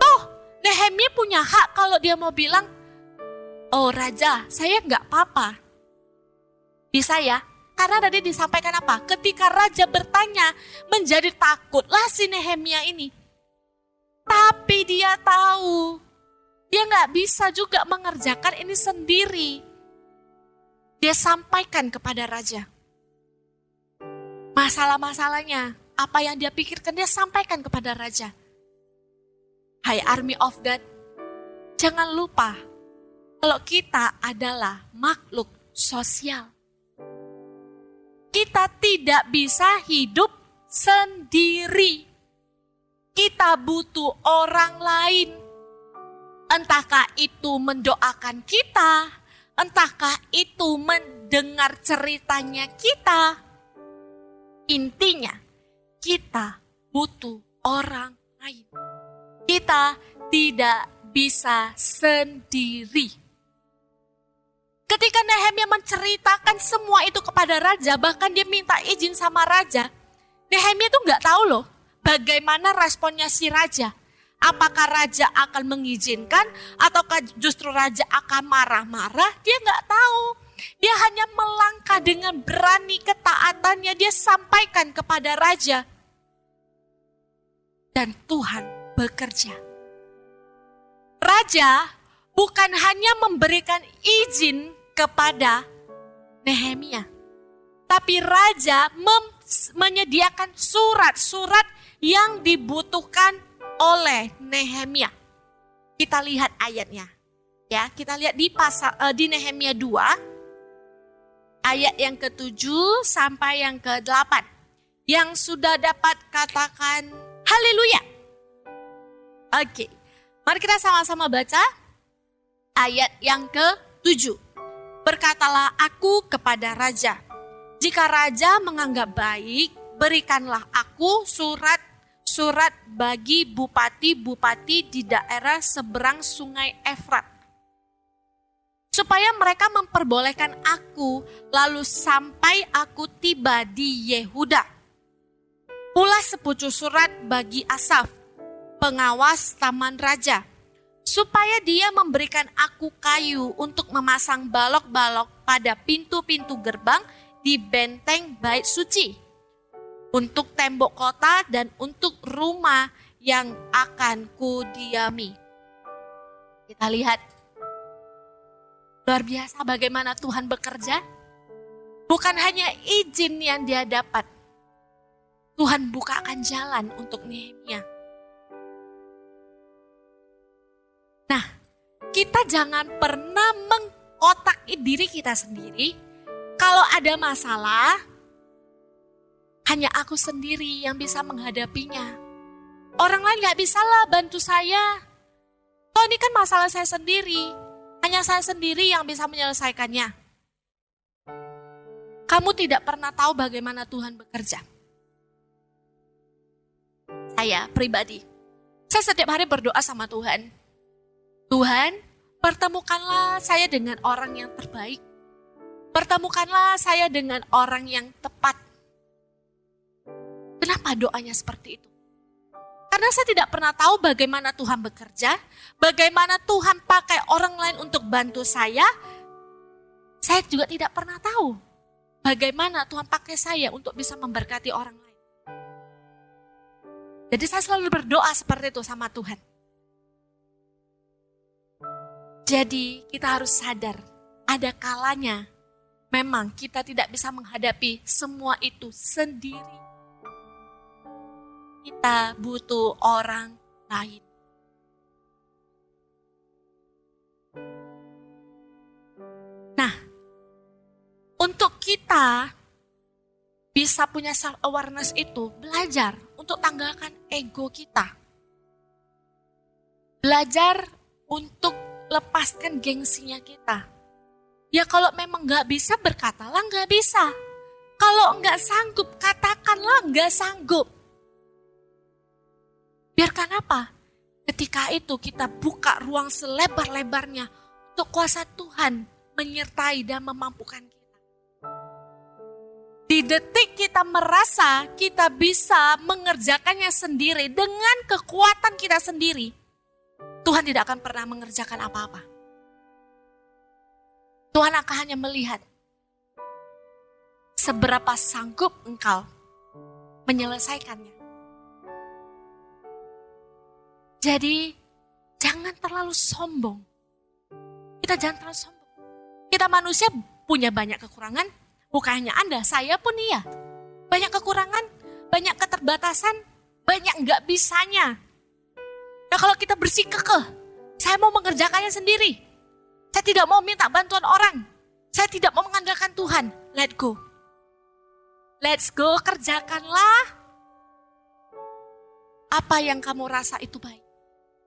toh Nehemia punya hak kalau dia mau bilang, oh raja, saya nggak apa-apa. Bisa ya? Karena tadi disampaikan apa? Ketika raja bertanya, menjadi takutlah si Nehemia ini. Tapi dia tahu, dia nggak bisa juga mengerjakan ini sendiri. Dia sampaikan kepada raja. Masalah-masalahnya, apa yang dia pikirkan, dia sampaikan kepada raja. Hai Army of God, jangan lupa kalau kita adalah makhluk sosial. Kita tidak bisa hidup sendiri. Kita butuh orang lain. Entahkah itu mendoakan kita, entahkah itu mendengar ceritanya kita. Intinya, kita butuh orang lain. Kita tidak bisa sendiri. Ketika Nehemia menceritakan semua itu kepada raja, bahkan dia minta izin sama raja, Nehemia itu nggak tahu loh bagaimana responnya si raja. Apakah raja akan mengizinkan ataukah justru raja akan marah-marah? Dia nggak tahu. Dia hanya melangkah dengan berani ketaatannya, dia sampaikan kepada raja. Dan Tuhan bekerja. Raja bukan hanya memberikan izin kepada Nehemia, tapi raja menyediakan surat-surat yang dibutuhkan oleh Nehemia. Kita lihat ayatnya. Ya, kita lihat di Nehemia 2 ayat yang ke-7 sampai yang ke-8. Yang sudah dapat katakan haleluya. Oke, mari kita sama-sama baca ayat yang ke-7. Berkatalah aku kepada raja, jika raja menganggap baik, berikanlah aku surat bagi bupati-bupati di daerah seberang sungai Efrat, supaya mereka memperbolehkan aku lalu sampai aku tiba di Yehuda. Pula sepucuk surat bagi Asaf, pengawas taman raja, supaya dia memberikan aku kayu untuk memasang balok-balok pada pintu-pintu gerbang di benteng bait suci, untuk tembok kota dan untuk rumah yang akan kudiami. Kita lihat luar biasa bagaimana Tuhan bekerja. Bukan hanya izin yang dia dapat, Tuhan bukakan jalan untuk Nehemia. Nah, kita jangan pernah mengkotaki diri kita sendiri. Kalau ada masalah, hanya aku sendiri yang bisa menghadapinya. Orang lain gak bisa lah bantu saya. Oh, ini kan masalah saya sendiri. Hanya saya sendiri yang bisa menyelesaikannya. Kamu tidak pernah tahu bagaimana Tuhan bekerja. Saya pribadi, saya setiap hari berdoa sama Tuhan. Tuhan, pertemukanlah saya dengan orang yang terbaik. Pertemukanlah saya dengan orang yang tepat. Kenapa doanya seperti itu? Karena saya tidak pernah tahu bagaimana Tuhan bekerja, bagaimana Tuhan pakai orang lain untuk bantu saya. Saya juga tidak pernah tahu bagaimana Tuhan pakai saya untuk bisa memberkati orang lain. Jadi saya selalu berdoa seperti itu sama Tuhan. Jadi kita harus sadar, ada kalanya memang kita tidak bisa menghadapi semua itu sendiri. Kita butuh orang lain. Nah, untuk kita bisa punya self-awareness itu, belajar untuk tanggalkan ego kita. Belajar untuk lepaskan gengsinya kita. Ya kalau memang gak bisa, berkatalah gak bisa. Kalau gak sanggup, katakanlah gak sanggup. Biarkan apa? Ketika itu kita buka ruang selebar-lebarnya untuk kuasa Tuhan menyertai dan memampukan kita. Di detik kita merasa kita bisa mengerjakannya sendiri dengan kekuatan kita sendiri, Tuhan tidak akan pernah mengerjakan apa-apa. Tuhan akan hanya melihat seberapa sanggup engkau menyelesaikannya. Jadi, jangan terlalu sombong. Kita jangan terlalu sombong. Kita manusia punya banyak kekurangan, bukan hanya Anda, saya pun iya. Banyak kekurangan, banyak keterbatasan, banyak nggak bisanya. Nah kalau kita bersikukuh, saya mau mengerjakannya sendiri. Saya tidak mau minta bantuan orang. Saya tidak mau mengandalkan Tuhan. Let go. Let's go, kerjakanlah apa yang kamu rasa itu baik.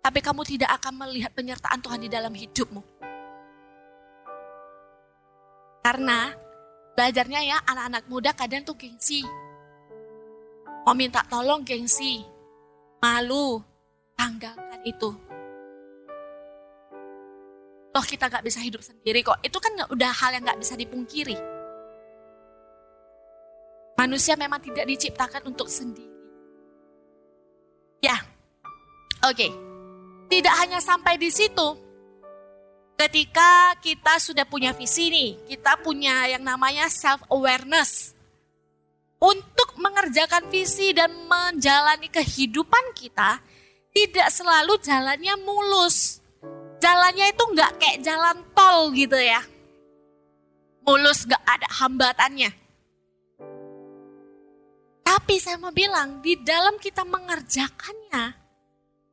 Tapi kamu tidak akan melihat penyertaan Tuhan di dalam hidupmu. Karena belajarnya ya anak-anak muda kadang tuh gengsi. Mau minta tolong gengsi. Malu. Tanggalkan itu. Loh kita gak bisa hidup sendiri kok. Itu kan udah hal yang gak bisa dipungkiri. Manusia memang tidak diciptakan untuk sendiri. Ya, oke. Tidak hanya sampai di situ. Ketika kita sudah punya visi nih, kita punya yang namanya self-awareness. Untuk mengerjakan visi dan menjalani kehidupan kita, tidak selalu jalannya mulus. Jalannya itu nggak kayak jalan tol gitu ya. Mulus, nggak ada hambatannya. Tapi saya mau bilang, di dalam kita mengerjakannya,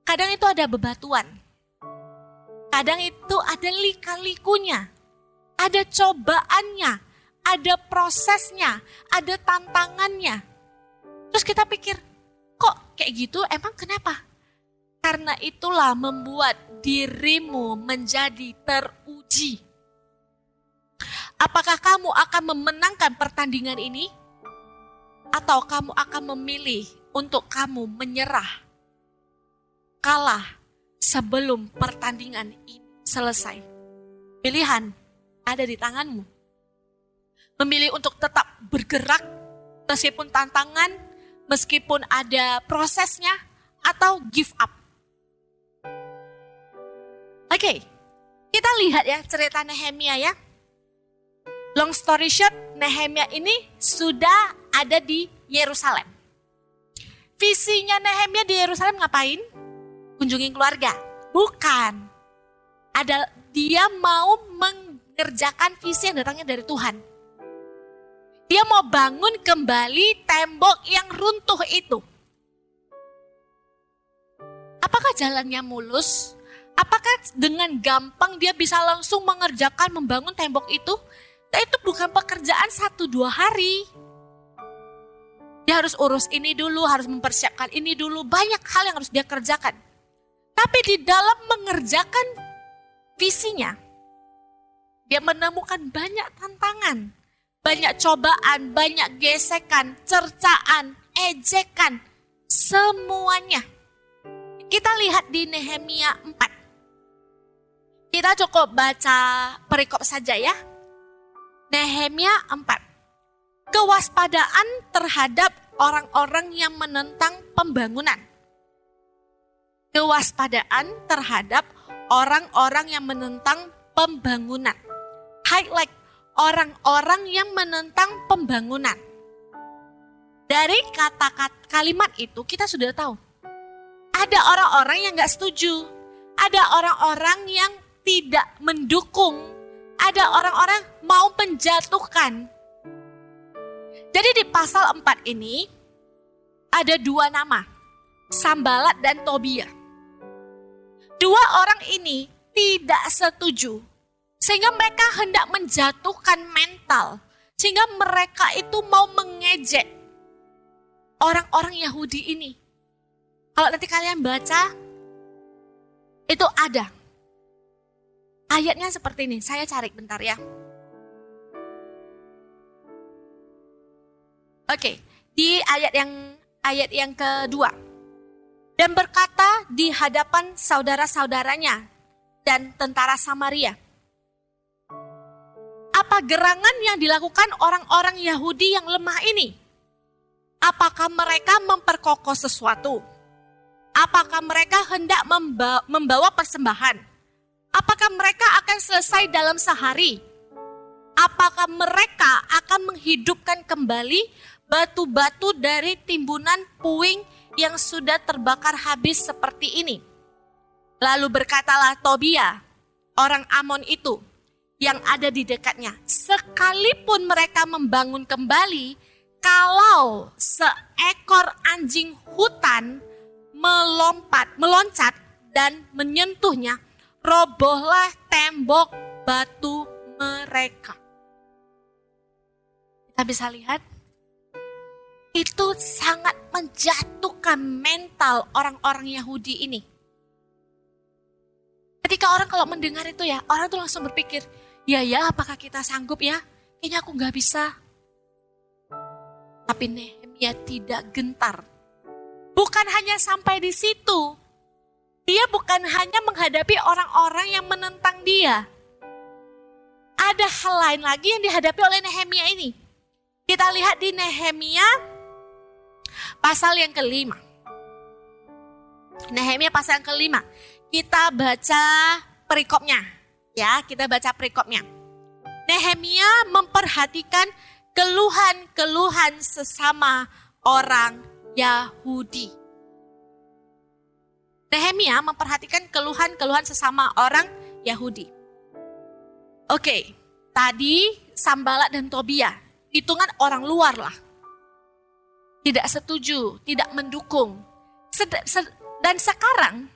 kadang itu ada bebatuan. Kadang itu ada lika-likunya. Ada cobaannya. Ada prosesnya. Ada tantangannya. Terus kita pikir, kok kayak gitu? Emang kenapa? Karena itulah membuat dirimu menjadi teruji. Apakah kamu akan memenangkan pertandingan ini? Atau kamu akan memilih untuk kamu menyerah, kalah sebelum pertandingan ini selesai? Pilihan ada di tanganmu. Memilih untuk tetap bergerak meskipun tantangan, meskipun ada prosesnya, atau give up. Oke, kita lihat ya cerita Nehemia ya. Long story short, Nehemia ini sudah ada di Yerusalem. Visinya Nehemia di Yerusalem ngapain? Kunjungin keluarga? Bukan. Dia mau mengerjakan visi yang datangnya dari Tuhan. Dia mau bangun kembali tembok yang runtuh itu. Apakah jalannya mulus? Apakah dengan gampang dia bisa langsung mengerjakan membangun tembok itu? Nah, itu bukan pekerjaan 1-2 hari. Dia harus urus ini dulu, harus mempersiapkan ini dulu. Banyak hal yang harus dia kerjakan. Tapi di dalam mengerjakan visinya, dia menemukan banyak tantangan. Banyak cobaan, banyak gesekan, cercaan, ejekan. Semuanya. Kita lihat di Nehemia 4. Kita cukup baca perikop saja ya. Nehemia 4. Kewaspadaan terhadap orang-orang yang menentang pembangunan. Kewaspadaan terhadap orang-orang yang menentang pembangunan. Highlight orang-orang yang menentang pembangunan. Dari kata-kata kalimat itu kita sudah tahu. Ada orang-orang yang gak setuju. Ada orang-orang yang tidak mendukung. Ada orang-orang mau menjatuhkan. Jadi di pasal 4 ini ada 2 nama. Sambalat dan Tobia. 2 orang ini tidak setuju. Sehingga mereka hendak menjatuhkan mental. Sehingga mereka itu mau mengejek orang-orang Yahudi ini. Kalau nanti kalian baca, itu ada. Ayatnya seperti ini, saya cari bentar ya. Oke, di ayat yang kedua. Dan berkata di hadapan saudara-saudaranya dan tentara Samaria. Apa gerangan yang dilakukan orang-orang Yahudi yang lemah ini? Apakah mereka memperkokoh sesuatu? Apakah mereka hendak membawa persembahan? Apakah mereka akan selesai dalam sehari? Apakah mereka akan menghidupkan kembali batu-batu dari timbunan puing yang sudah terbakar habis seperti ini? Lalu berkatalah Tobia, orang Amon itu, yang ada di dekatnya, sekalipun mereka membangun kembali, kalau seekor anjing hutan meloncat dan menyentuhnya, robohlah tembok batu mereka. Kita bisa lihat, itu sangat menjatuhkan mental orang-orang Yahudi ini. Ketika orang kalau mendengar itu ya, orang tuh langsung berpikir, ya apakah kita sanggup ya? Kayaknya aku gak bisa. Tapi Nehemia tidak gentar. Bukan hanya sampai di situ. Dia bukan hanya menghadapi orang-orang yang menentang dia. Ada hal lain lagi yang dihadapi oleh Nehemia ini. Kita lihat di Nehemia pasal yang ke-5. Nehemia pasal yang ke-5. Kita baca perikopnya. Ya, kita baca perikopnya. Nehemia memperhatikan keluhan-keluhan sesama orang Yahudi. Nehemia memperhatikan keluhan-keluhan sesama orang Yahudi. Oke, tadi Sambalat dan Tobia, hitungan orang luar lah. Tidak setuju, tidak mendukung. Dan sekarang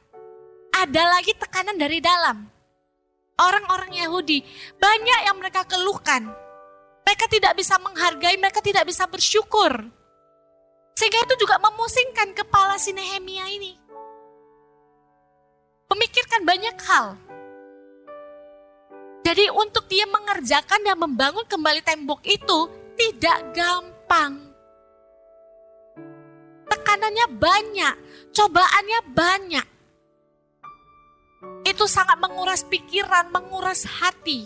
ada lagi tekanan dari dalam. Orang-orang Yahudi, banyak yang mereka keluhkan. Mereka tidak bisa menghargai, mereka tidak bisa bersyukur. Sehingga itu juga memusingkan kepala si Nehemia ini. memikirkan banyak hal. Jadi untuk dia mengerjakan dan membangun kembali tembok itu tidak gampang. Tekanannya banyak, cobaannya banyak. Itu sangat menguras pikiran, menguras hati.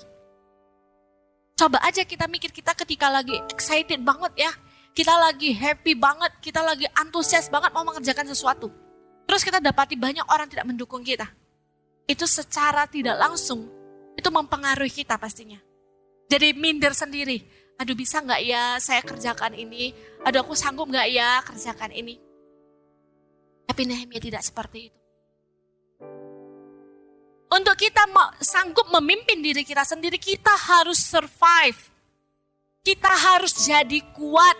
Coba aja kita mikir, kita ketika lagi excited banget ya, kita lagi happy banget, kita lagi antusias banget mau mengerjakan sesuatu. Terus kita dapati banyak orang tidak mendukung kita. Itu secara tidak langsung, itu mempengaruhi kita pastinya. Jadi minder sendiri, aduh bisa gak ya saya kerjakan ini, aduh aku sanggup gak ya kerjakan ini. Tapi Nehemia tidak seperti itu. Untuk kita sanggup memimpin diri kita sendiri, kita harus survive. Kita harus jadi kuat.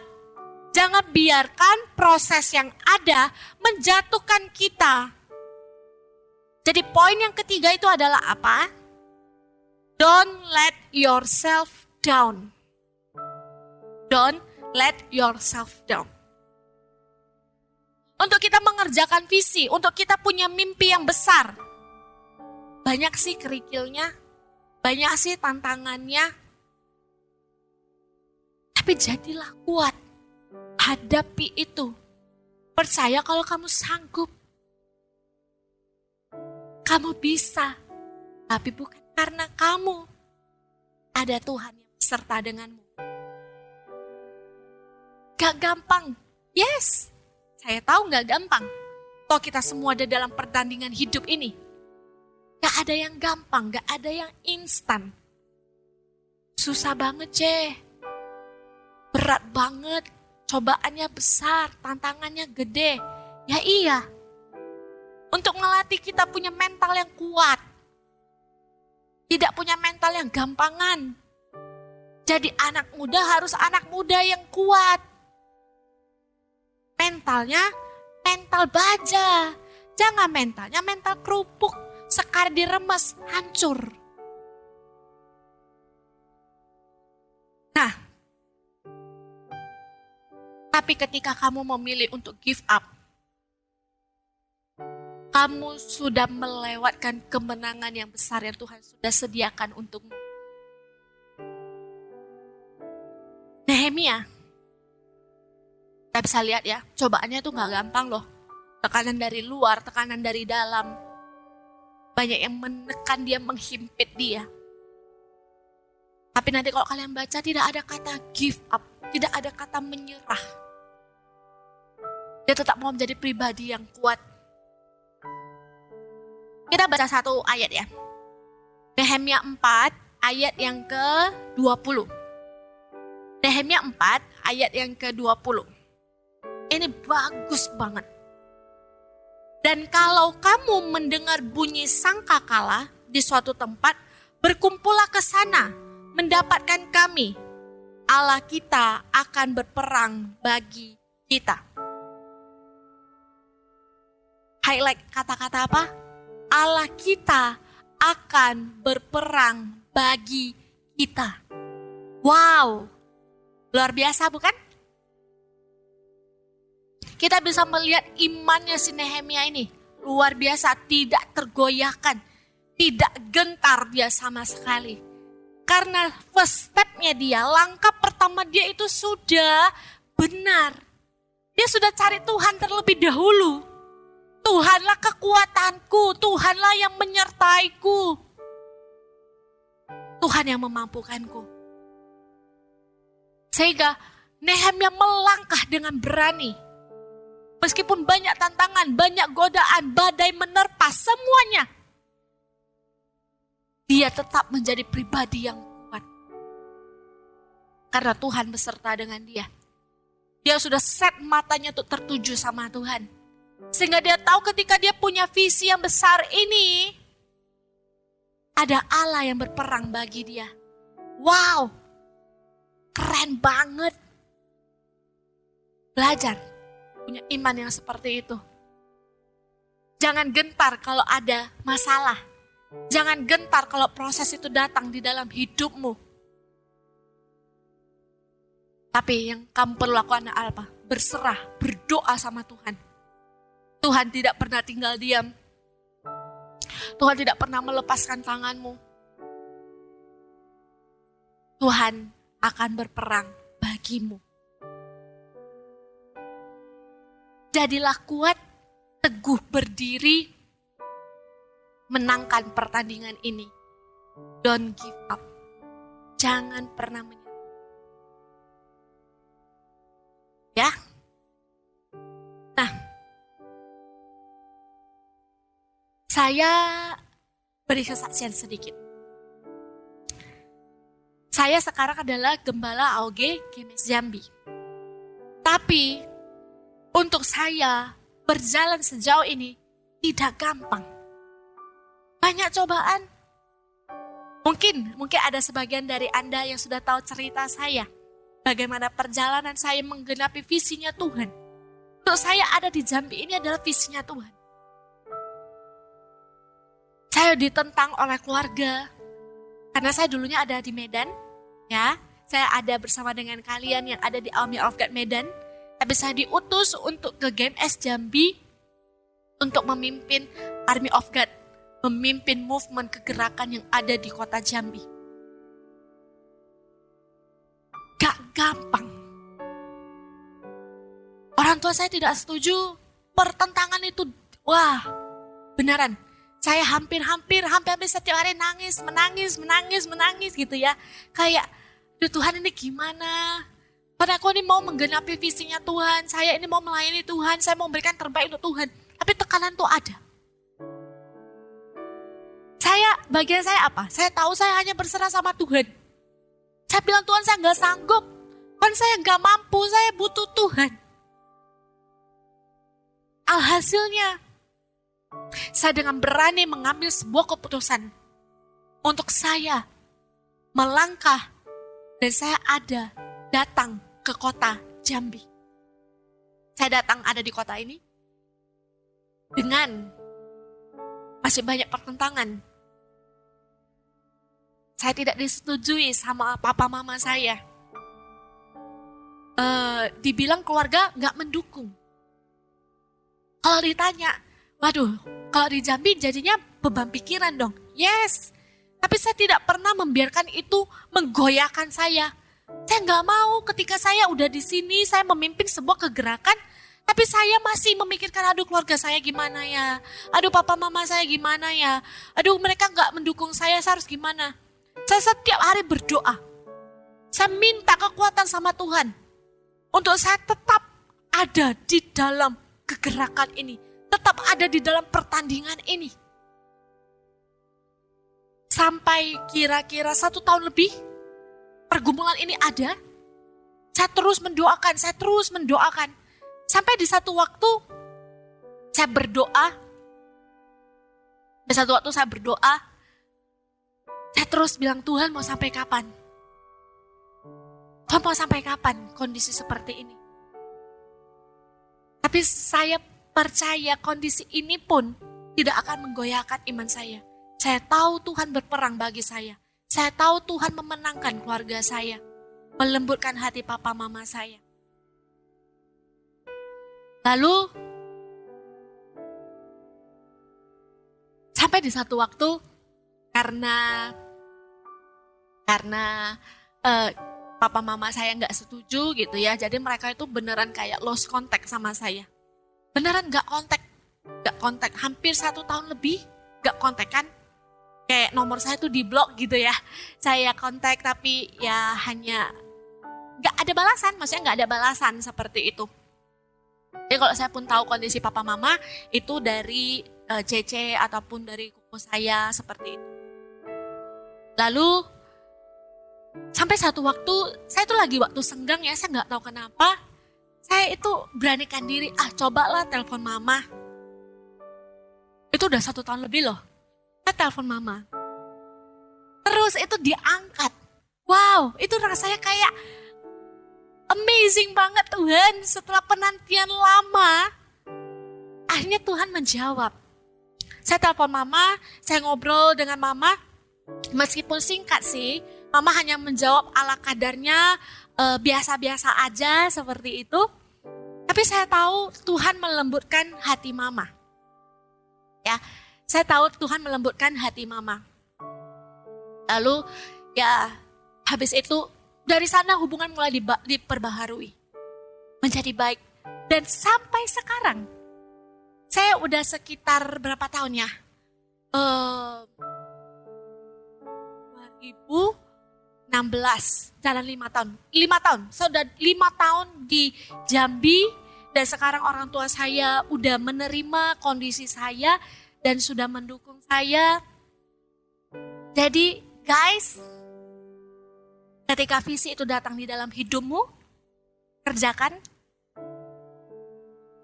Jangan biarkan proses yang ada menjatuhkan kita. Jadi poin yang ketiga itu adalah apa? Don't let yourself down. Don't let yourself down. Untuk kita mengerjakan visi, untuk kita punya mimpi yang besar. Banyak sih kerikilnya, banyak sih tantangannya. Tapi jadilah kuat, hadapi itu. Percaya kalau kamu sanggup. Kamu bisa, tapi bukan karena kamu. Ada Tuhan yang beserta denganmu. Gak gampang, yes. Saya tahu gak gampang. Toh kita semua ada dalam pertandingan hidup ini. Gak ada yang gampang, gak ada yang instan. Susah banget berat banget, cobaannya besar, tantangannya gede. Ya iya, untuk melatih kita punya mental yang kuat. Tidak punya mental yang gampangan. Jadi anak muda harus anak muda yang kuat. Mentalnya mental baja, jangan mentalnya mental kerupuk. Sekali diremes, hancur. Nah, tapi ketika kamu memilih untuk give up, kamu sudah melewatkan kemenangan yang besar yang Tuhan sudah sediakan untukmu. Nehemia, kita bisa lihat ya, cobaannya tuh gak gampang loh. Tekanan dari luar, tekanan dari dalam. Banyak yang menekan dia, menghimpit dia. Tapi nanti kalau kalian baca tidak ada kata give up, tidak ada kata menyerah. Dia tetap mau menjadi pribadi yang kuat. Kita baca satu ayat ya. Nehemia 4 ayat yang ke-20. Nehemia 4 ayat yang ke-20. Ini bagus banget. Dan kalau kamu mendengar bunyi sangkakala di suatu tempat, berkumpullah ke sana, mendapatkan kami. Allah kita akan berperang bagi kita. Highlight kata-kata apa? Allah kita akan berperang bagi kita. Wow, luar biasa bukan? Kita bisa melihat imannya si Nehemia ini. Luar biasa, tidak tergoyahkan. Tidak gentar dia sama sekali. Karena first step-nya dia, langkah pertama dia itu sudah benar. Dia sudah cari Tuhan terlebih dahulu. Tuhanlah kekuatanku, Tuhanlah yang menyertaiku. Tuhan yang memampukanku. Sehingga Nehemia melangkah dengan berani. Meskipun banyak tantangan, banyak godaan, badai menerpa semuanya. Dia tetap menjadi pribadi yang kuat. Karena Tuhan beserta dengan dia. Dia sudah set matanya untuk tertuju sama Tuhan. Sehingga dia tahu ketika dia punya visi yang besar ini, ada Allah yang berperang bagi dia. Wow, keren banget. Belajar. Punya iman yang seperti itu. Jangan gentar kalau ada masalah. Jangan gentar kalau proses itu datang di dalam hidupmu. Tapi yang kamu perlu lakukan adalah apa? Berserah, berdoa sama Tuhan. Tuhan tidak pernah tinggal diam. Tuhan tidak pernah melepaskan tanganmu. Tuhan akan berperang bagimu. Jadilah kuat, teguh berdiri, menangkan pertandingan ini. Don't give up. Jangan pernah menyerah. Ya. Nah, saya beri kesaksian sedikit. Saya sekarang adalah gembala AOG GMS Jambi. Tapi untuk saya berjalan sejauh ini tidak gampang. Banyak cobaan. Mungkin ada sebagian dari Anda yang sudah tahu cerita saya. Bagaimana perjalanan saya menggenapi visinya Tuhan. Untuk saya ada di Jambi ini adalah visinya Tuhan. Saya ditentang oleh keluarga. Karena saya dulunya ada di Medan. Ya, saya ada bersama dengan kalian yang ada di Army of God Medan. Tapi saya diutus untuk ke GMS Jambi. Untuk memimpin Army of God. Memimpin movement kegerakan yang ada di kota Jambi. Gak gampang. Orang tua saya tidak setuju. Pertentangan itu, wah, beneran. Saya hampir setiap hari menangis gitu ya. Kayak, aduh Tuhan ini gimana? Padahal aku ini mau menggenapi visinya Tuhan. Saya ini mau melayani Tuhan. Saya mau memberikan terbaik untuk Tuhan. Tapi tekanan tuh ada. Bagian saya apa? Saya tahu saya hanya berserah sama Tuhan. Saya bilang Tuhan saya gak sanggup. Tuhan saya gak mampu. Saya butuh Tuhan. Alhasilnya, saya dengan berani mengambil sebuah keputusan. Untuk saya melangkah. Dan saya datang ke kota Jambi. Saya datang ada di kota ini. Dengan masih banyak pertentangan. Saya tidak disetujui sama papa mama saya. Dibilang keluarga gak mendukung. Kalau ditanya, waduh, kalau di Jambi jadinya beban pikiran dong. Yes, tapi saya tidak pernah membiarkan itu menggoyahkan saya. Saya gak mau ketika saya udah di sini, saya memimpin sebuah kegerakan, tapi saya masih memikirkan, aduh keluarga saya gimana ya, aduh papa mama saya gimana ya, aduh mereka gak mendukung saya harus gimana. Saya setiap hari berdoa. Saya minta kekuatan sama Tuhan. Untuk saya tetap ada di dalam kegerakan ini. Tetap ada di dalam pertandingan ini. Sampai kira-kira 1 tahun lebih. Pergumulan ini ada. Saya terus mendoakan. Sampai di satu waktu. Saya berdoa. Saya terus bilang, Tuhan mau sampai kapan? Tuhan mau sampai kapan kondisi seperti ini? Tapi saya percaya kondisi ini pun tidak akan menggoyahkan iman saya. Saya tahu Tuhan berperang bagi saya. Saya tahu Tuhan memenangkan keluarga saya. Melembutkan hati papa mama saya. Lalu, sampai di satu waktu, karena papa mama saya nggak setuju gitu ya, jadi mereka itu beneran kayak lost contact sama saya. Beneran nggak kontak, hampir 1 tahun lebih nggak kontekan. Kayak nomor saya tuh di blok gitu ya. Saya kontak tapi ya hanya nggak ada balasan, maksudnya nggak ada balasan seperti itu. Jadi kalau saya pun tahu kondisi papa mama itu dari CC ataupun dari kuku saya seperti itu. Lalu sampai satu waktu, saya tuh lagi waktu senggang ya, saya nggak tahu kenapa. Saya itu beranikan diri, cobalah telepon mama. Itu udah 1 tahun lebih loh. Saya telepon mama. Terus itu diangkat. Wow, itu rasanya kayak amazing banget Tuhan. Setelah penantian lama, akhirnya Tuhan menjawab. Saya telepon mama, saya ngobrol dengan mama. Meskipun singkat sih, mama hanya menjawab ala kadarnya, biasa-biasa aja seperti itu. Tapi saya tahu Tuhan melembutkan hati mama. Ya, Saya tahu Tuhan melembutkan hati mama. Lalu ya habis itu dari sana hubungan mulai diperbaharui. Menjadi baik. Dan sampai sekarang, saya udah sekitar berapa tahun ya? 2016, jalan 5 tahun. 5 tahun, saya udah 5 tahun di Jambi. Dan sekarang orang tua saya udah menerima kondisi saya dan sudah mendukung saya. Jadi guys, ketika visi itu datang di dalam hidupmu, kerjakan.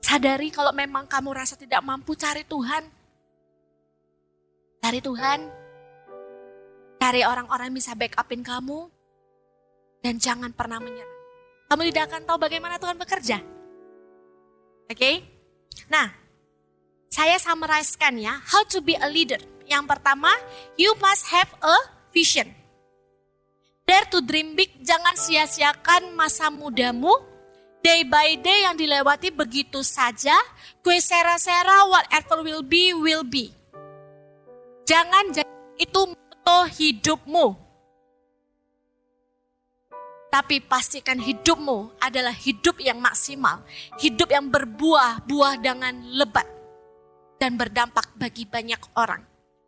Sadari kalau memang kamu rasa tidak mampu, cari Tuhan. Cari Tuhan. Cari orang-orang yang bisa backupin kamu. Dan jangan pernah menyerah. Kamu tidak akan tahu bagaimana Tuhan bekerja. Oke? Nah, saya summarize-kan ya, how to be a leader. Yang pertama, you must have a vision. Dare to dream big, jangan sia-siakan masa mudamu. Day by day yang dilewati begitu saja, kue sera-sera, whatever will be. Jangan jadi itu moto hidupmu. Tapi pastikan hidupmu adalah hidup yang maksimal. Hidup yang berbuah dengan lebat. Dan berdampak bagi banyak orang.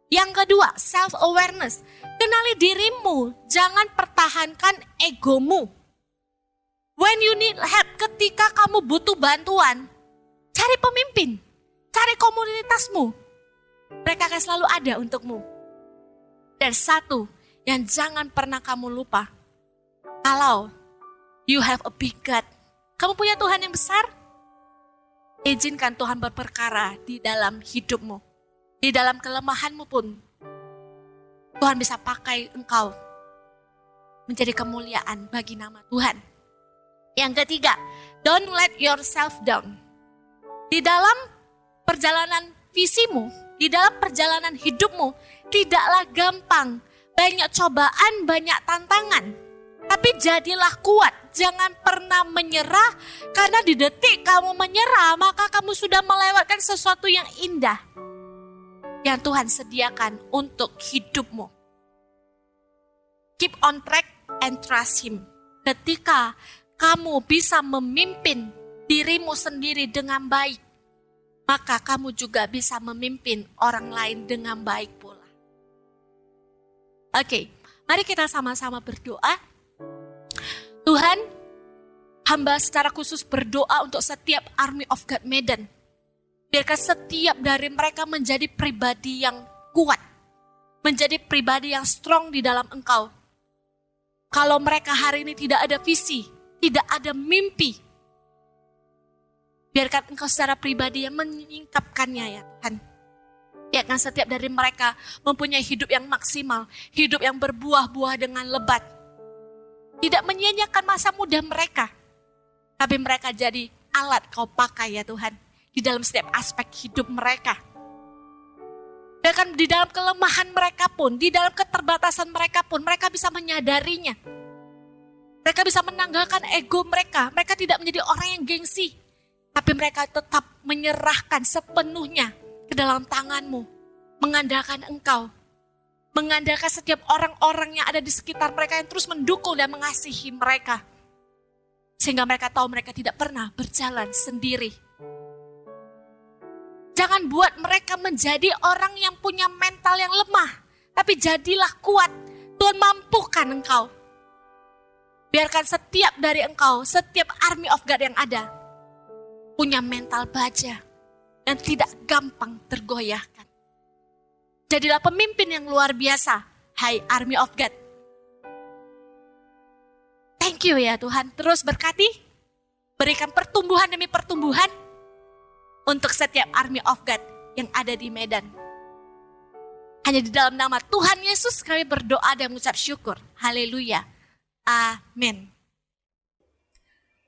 Yang kedua, self-awareness. Kenali dirimu, jangan pertahankan egomu. When you need help, ketika kamu butuh bantuan, cari pemimpin, cari komunitasmu. Mereka akan selalu ada untukmu. Dan satu yang jangan pernah kamu lupa, kalau you have a big God, kamu punya Tuhan yang besar, izinkan Tuhan berperkara di dalam hidupmu. Di dalam kelemahanmu pun, Tuhan bisa pakai engkau menjadi kemuliaan bagi nama Tuhan. Yang ketiga, don't let yourself down. Di dalam perjalanan visimu, di dalam perjalanan hidupmu, tidaklah gampang. Banyak cobaan, banyak tantangan. Tapi jadilah kuat, jangan pernah menyerah. Karena di detik kamu menyerah, maka kamu sudah melewatkan sesuatu yang indah. Yang Tuhan sediakan untuk hidupmu. Keep on track and trust Him. Ketika kamu bisa memimpin dirimu sendiri dengan baik, maka kamu juga bisa memimpin orang lain dengan baik pula. Oke, mari kita sama-sama berdoa. Tuhan, hamba secara khusus berdoa untuk setiap Army of God Medan. Biarkan setiap dari mereka menjadi pribadi yang kuat, menjadi pribadi yang strong di dalam Engkau. Kalau mereka hari ini tidak ada visi, tidak ada mimpi, biarkan Engkau secara pribadi yang menyingkapkannya ya Tuhan. Biarkan setiap dari mereka mempunyai hidup yang maksimal, hidup yang berbuah-buah dengan lebat. Tidak menyia-nyiakan masa muda mereka, tapi mereka jadi alat Kau pakai ya Tuhan, di dalam setiap aspek hidup mereka. Bahkan di dalam kelemahan mereka pun, di dalam keterbatasan mereka pun, mereka bisa menyadarinya. Mereka bisa menanggalkan ego mereka. Mereka tidak menjadi orang yang gengsi. Tapi mereka tetap menyerahkan sepenuhnya ke dalam tangan-Mu. Mengandalkan Engkau. Mengandalkan setiap orang-orang yang ada di sekitar mereka yang terus mendukung dan mengasihi mereka. Sehingga mereka tahu mereka tidak pernah berjalan sendiri. Jangan buat mereka menjadi orang yang punya mental yang lemah. Tapi jadilah kuat. Tuhan mampukan Engkau. Biarkan setiap dari Engkau, setiap Army of God yang ada, punya mental baja yang tidak gampang tergoyahkan. Jadilah pemimpin yang luar biasa, hai Army of God. Thank you ya Tuhan, terus berkati, berikan pertumbuhan demi pertumbuhan untuk setiap Army of God yang ada di Medan. Hanya di dalam nama Tuhan Yesus kami berdoa dan mengucap syukur. Haleluya. Amin.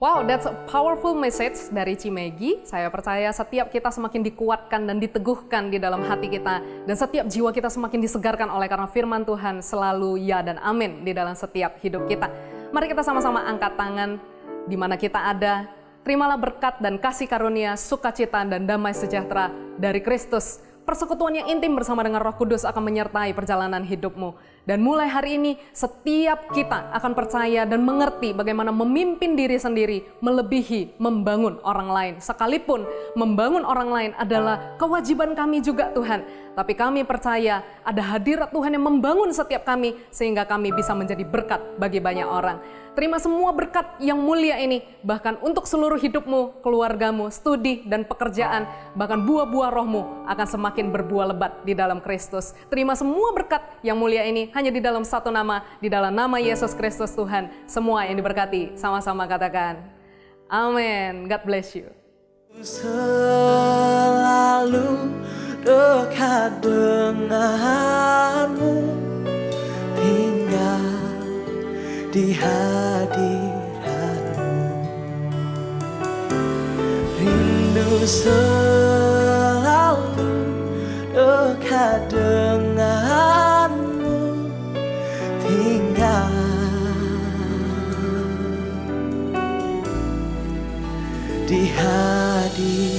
Wow, that's a powerful message dari Cimegi. Saya percaya setiap kita semakin dikuatkan dan diteguhkan di dalam hati kita. Dan setiap jiwa kita semakin disegarkan oleh karena firman Tuhan selalu ya dan amin di dalam setiap hidup kita. Mari kita sama-sama angkat tangan di mana kita ada. Terimalah berkat dan kasih karunia, sukacita dan damai sejahtera dari Kristus persekutuan yang intim bersama dengan Roh Kudus akan menyertai perjalanan hidupmu. Dan mulai hari ini, setiap kita akan percaya dan mengerti bagaimana memimpin diri sendiri melebihi membangun orang lain. Sekalipun membangun orang lain adalah kewajiban kami juga Tuhan. Tapi kami percaya ada hadirat Tuhan yang membangun setiap kami sehingga kami bisa menjadi berkat bagi banyak orang. Terima semua berkat yang mulia ini, bahkan untuk seluruh hidupmu, keluargamu, studi, dan pekerjaan, bahkan buah-buah rohmu akan semakin berbuah lebat di dalam Kristus. Terima semua berkat yang mulia ini hanya di dalam satu nama, di dalam nama Yesus Kristus Tuhan. Semua yang diberkati, sama-sama katakan, amin. God bless you. Selalu dekat denganmu, tinggal di hadiratmu, rindu selalu dekat denganmu, tinggal di hadiratmu.